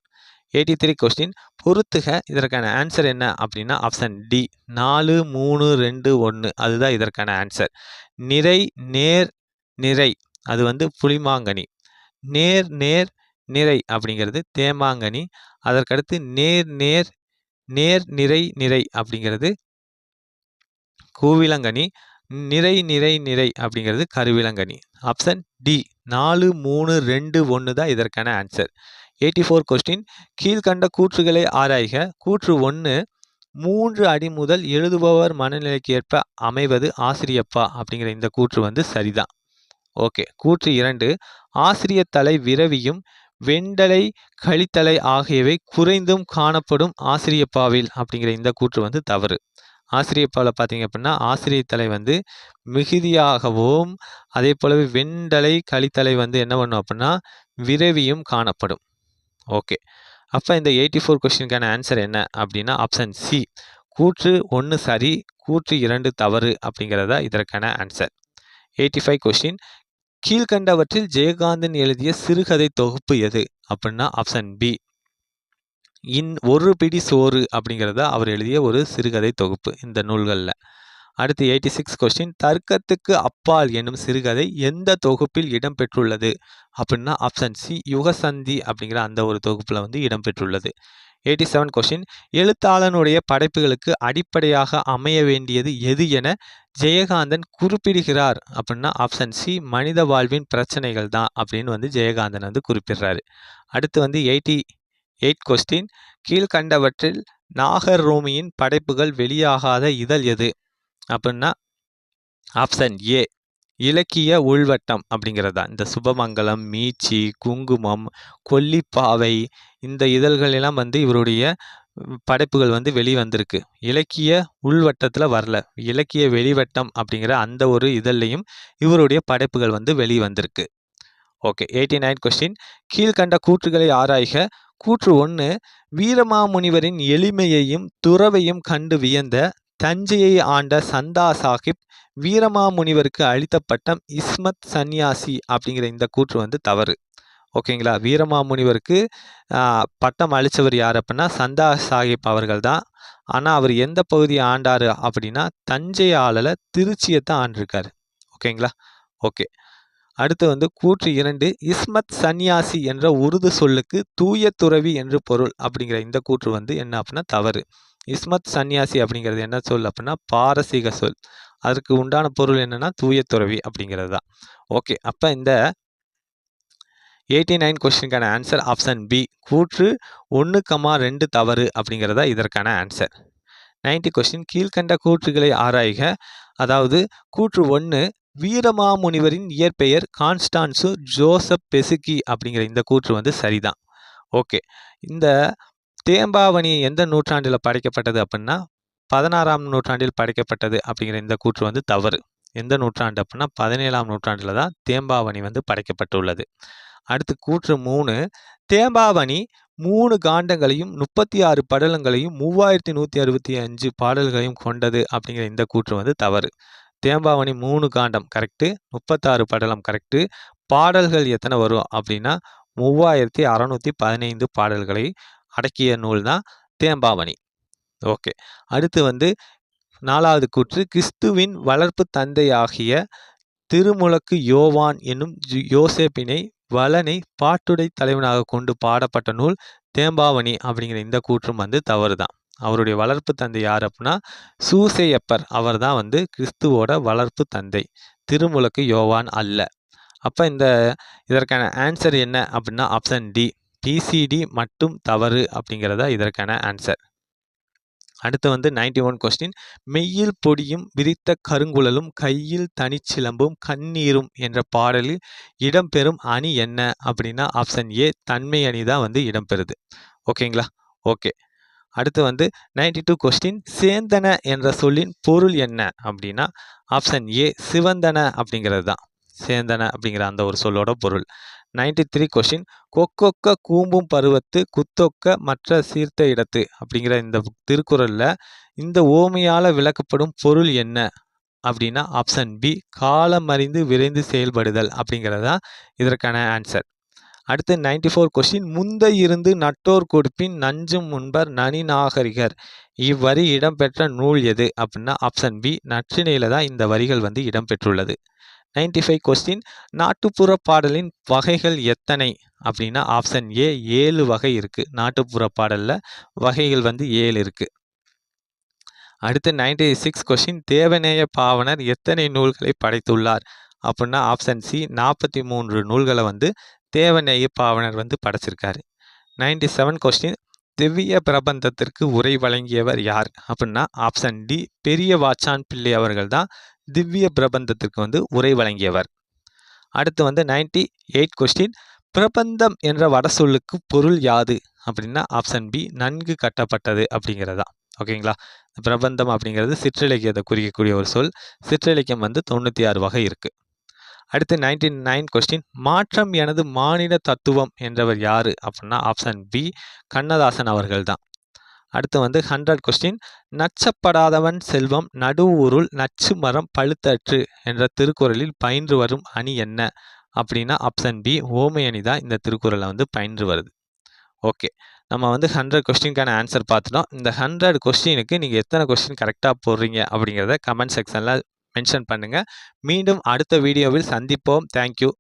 83 கொஸ்டின். பொறுத்துக இதற்கான ஆன்சர் என்ன அப்படின்னா ஆப்ஷன் டி 4 3 2 1 அதுதான் இதற்கான ஆன்சர். நிறை நேர் நிறை அது புலிமாங்கனி. நேர் நேர் நிறை அப்படிங்கிறது தேமாங்கனி. அதற்கடுத்து நேர் நேர் நேர் நிறை நிறை அப்படிங்கிறது கூவிலங்கனி. நிறை நிறை நிறை அப்படிங்கிறது கருவிலங்கனி. ஆப்ஷன் டி 4 3 2 1 தான் இதற்கான ஆன்சர். 84 கொஸ்டின். கீழ்கண்ட கூற்றுகளை ஆராய்க. கூற்று 1 3 அடி முதல் எழுதுபவர் மனநிலைக்கு ஏற்ப அமைவது ஆசிரியப்பா அப்படிங்கிற இந்த கூற்று சரிதான். ஓகே. கூற்று 2 ஆசிரியத்தலை விரவியும் வெண்டலை கழித்தலை ஆகியவை குறைந்தும் காணப்படும் ஆசிரியப்பாவில் அப்படிங்கிற இந்த கூற்று தவறு. ஆசிரியப்பாவில் பார்த்தீங்க அப்படின்னா ஆசிரியத்தலை மிகுதியாகவும் அதே போலவே வெண்டலை கழித்தலை என்ன பண்ணும் அப்படின்னா விரவியும் காணப்படும். ஓகே. அப்போ இந்த 84 கொஸ்டினுக்கான ஆன்சர் என்ன அப்படின்னா ஆப்ஷன் சி கூற்று 1 சரி, கூற்று 2 தவறு அப்படிங்கிறதா இதற்கான ஆன்சர். 85 கொஸ்டின். கீழ்கண்டவற்றில் ஜெயகாந்தன் எழுதிய சிறுகதை தொகுப்பு எது அப்படின்னா ஆப்ஷன் பி ஒரு பிடி சோறு அப்படிங்கிறத அவர் எழுதிய ஒரு சிறுகதை தொகுப்பு இந்த நூல்களில். அடுத்து 86 கொஸ்டின். தர்க்கத்துக்கு அப்பால் என்னும் சிறுகதை எந்த தொகுப்பில் இடம்பெற்றுள்ளது அப்படின்னா ஆப்ஷன் சி யுகசந்தி அப்படிங்கிற அந்த ஒரு தொகுப்பில் இடம்பெற்றுள்ளது. 87 கொஸ்டின். எழுத்தாளனுடைய படைப்புகளுக்கு அடிப்படையாக அமைய வேண்டியது எது என ஜெயகாந்தன் குறிப்பிடுகிறார் அப்படின்னா ஆப்ஷன் சி மனித வாழ்வின் பிரச்சனைகள் தான் அப்படின்னு ஜெயகாந்தன் குறிப்பிடுறாரு. அடுத்து 88 கொஸ்டின். கீழ்கண்டவற்றில் நாகர் ரோமியின் படைப்புகள் வெளியாகாத இதழ் எது அப்படின்னா ஆப்ஷன் ஏ இலக்கிய உள்வட்டம் அப்படிங்கிறதா. இந்த சுபமங்கலம், மீச்சி, குங்குமம், கொல்லிப்பாவை இந்த இதழ்களெல்லாம் இவருடைய படைப்புகள் வெளிவந்திருக்கு. இலக்கிய உள்வட்டத்தில் வரல, இலக்கிய வெளிவட்டம் அப்படிங்கிற அந்த ஒரு இதழ்லையும் இவருடைய படைப்புகள் வெளிவந்திருக்கு. ஓகே. 89 கொஸ்டின். கீழ்க்கண்ட கூற்றுகளை ஆராய்க. கூற்று 1 வீரமாமுனிவரின் எளிமையையும் துறவையும் கண்டு வியந்த தஞ்சையை ஆண்ட சந்தா சாஹிப் வீரமாமுனிவருக்கு அளித்த பட்டம் இஸ்மத் சந்நியாசி அப்படிங்கிற இந்த கூற்று வந்து தவறு. ஓகேங்களா? வீரமாமுனிவருக்கு பட்டம் அளித்தவர் யார் அப்படின்னா சந்தா சாஹிப் அவர்கள் தான். ஆனால் அவர் எந்த பகுதியை ஆண்டார் அப்படின்னா தஞ்சை ஆளலை, திருச்சியை தான் ஆண்டிருக்காரு. ஓகேங்களா? ஓகே. அடுத்து வந்து கூற்று 2 இஸ்மத் சந்நியாசி என்ற உருது சொல்லுக்கு தூய துறவி என்று பொருள் அப்படிங்கிற இந்த கூற்று வந்து என்ன அப்படின்னா தவறு. இஸ்மத் சந்நியாசி அப்படிங்கிறது என்ன சொல் அப்படின்னா பாரசீக சொல். அதற்கு உண்டான பொருள் என்னன்னா தூய துறவி அப்படிங்கிறது தான். ஓகே. அப்போ இந்த 89 கொஸ்டினுக்கான ஆன்சர் ஆப்ஷன் பி. கூற்று 1,2 தவறு அப்படிங்கிறதா இதற்கான ஆன்சர். 90 கொஸ்டின். கீழ்கண்ட கூற்றுகளை ஆராய்க. அதாவது கூற்று 1 வீரமாமுனிவரின் இயற்பெயர் கான்ஸ்டான்சு ஜோசப் பெசுக்கி அப்படிங்கிற இந்த கூற்று வந்து சரிதான். ஓகே. இந்த தேம்பாவணி எந்த நூற்றாண்டில் படைக்கப்பட்டது அப்படின்னா 16ஆம் நூற்றாண்டில் படைக்கப்பட்டது அப்படிங்கிற இந்த கூற்று வந்து தவறு. எந்த நூற்றாண்டு அப்படின்னா 17ஆம் நூற்றாண்டில் தான் தேம்பாவணி வந்து படைக்கப்பட்டுள்ளது. அடுத்து கூற்று 3 தேம்பாவணி 3 காண்டங்களையும் 36 படலங்களையும் 3165 பாடல்களையும் கொண்டது அப்படிங்கிற இந்த கூற்று வந்து தவறு. தேம்பாவணி 3 காண்டம் கரெக்டு, 36 படலம் கரெக்டு. பாடல்கள் எத்தனை வரும் அப்படின்னா 3615 பாடல்களை அடக்கிய நூல் தான் தேம்பாவணி. ஓகே. அடுத்து வந்து 4வது கூற்று கிறிஸ்துவின் வளர்ப்பு தந்தையாகிய திருமுழுக்கு யோவான் என்னும் யோசேப்பினை வளனை பாட்டுடை தலைவனாக கொண்டு பாடப்பட்ட நூல் தேம்பாவணி அப்படிங்கிற இந்த கூற்றும் வந்து தவறு தான். அவருடைய வளர்ப்பு தந்தை யார் அப்படின்னா சூசையப்பர். அவர் தான் வந்து கிறிஸ்துவோட வளர்ப்பு தந்தை, திருமுழுக்கு யோவான் அல்ல. அப்போ இதற்கான ஆன்சர் என்ன அப்படின்னா ஆப்ஷன் டி. பிசிடி மட்டும் தவறு அப்படிங்கிறதா இதற்கான ஆன்சர். அடுத்து வந்து 91 கொஸ்டின். மெய்யில் பொடியும் விரித்த கருங்குழலும் கையில் தனிச்சிலம்பும் கண்ணீரும் என்ற பாடலில் இடம்பெறும் அணி என்ன அப்படின்னா ஆப்ஷன் ஏ தன்மை அணி தான் வந்து இடம்பெறுது. ஓகேங்களா? ஓகே. அடுத்து வந்து 92 கொஸ்டின். சேந்தன என்ற சொல்லின் பொருள் என்ன அப்படின்னா ஆப்ஷன் ஏ சிவந்தன அப்படிங்கிறது தான். சேந்தன அப்படிங்கிற அந்த ஒரு சொல்லோட பொருள். 93 கொஸ்டின். கொக்கொக்க கூம்பும் பருவத்து குத்தொக்க மற்ற சீர்த்த இடத்து அப்படிங்கிற இந்த திருக்குறளில் இந்த ஓமையால் விளக்கப்படும் பொருள் என்ன அப்படின்னா ஆப்ஷன் பி காலம் அறிந்து விரைந்து செயல்படுதல் அப்படிங்கிறது தான் இதற்கான ஆன்சர். அடுத்து 94 கொஸ்டின். முந்தை இருந்து நட்டோர் கொடுப்பின் நஞ்சும் முன்பர் நனி நாகரிகர் இவ்வரி இடம்பெற்ற நூல் எது அப்படின்னா ஆப்ஷன் பி நற்றிணையில தான் இந்த வரிகள் வந்து இடம்பெற்றுள்ளது. 95 கொஸ்டின். நாட்டுப்புற பாடலின் வகைகள் எத்தனை அப்படின்னா ஆப்ஷன் ஏ 7 வகை இருக்கு. நாட்டுப்புற பாடல்ல வகைகள் வந்து 7 இருக்கு. அடுத்து 96 கொஸ்டின். தேவநேய பாவனர் எத்தனை நூல்களை படைத்துள்ளார் அப்படின்னா ஆப்ஷன் சி 43 நூல்களை வந்து தேவநேய பாவனர் வந்து படைச்சிருக்காரு. 97 கொஸ்டின். திவ்ய பிரபந்தத்திற்கு உரை வழங்கியவர் யார் அப்படின்னா ஆப்ஷன் டி பெரிய வாச்சான் பிள்ளை அவர்கள் தான் திவ்ய பிரபந்தத்திற்கு வந்து உரை வழங்கியவர். அடுத்து வந்து 98 கொஸ்டின். பிரபந்தம் என்ற வட சொல்லுக்கு பொருள் யாது அப்படின்னா ஆப்ஷன் பி நன்கு கட்டப்பட்டது அப்படிங்கிறதா. ஓகேங்களா? பிரபந்தம் அப்படிங்கிறது சிற்றிலக்கியத்தை குறிக்கக்கூடிய ஒரு சொல். சிற்றிலக்கியம் வந்து 96 வகை இருக்கு. அடுத்து 99 கொஸ்டின். மாற்றம் எனது மானிட தத்துவம் என்றவர் யாரு அப்படின்னா ஆப்ஷன் பி கண்ணதாசன் அவர்கள் தான். அடுத்து வந்து 100 கொஸ்டின். நச்சப்படாதவன் செல்வம் நடுவூருள் நச்சு மரம் பழுத்தற்று என்ற திருக்குறளில் பயின்று வரும் அணி என்ன அப்படின்னா ஆப்ஷன் பி ஓமை அணி தான் இந்த திருக்குறளை வந்து பயின்று வருது. ஓகே. நம்ம வந்து 100 கொஸ்டினுக்கான ஆன்சர் பார்த்துட்டோம். இந்த 100 கொஸ்டினுக்கு நீங்கள் எத்தனை கொஸ்டின் கரெக்டாக போடுறீங்க அப்படிங்கிறத கமெண்ட் செக்ஷனில் மென்ஷன் பண்ணுங்கள். மீண்டும் அடுத்த வீடியோவில் சந்திப்போம். தேங்க்யூ.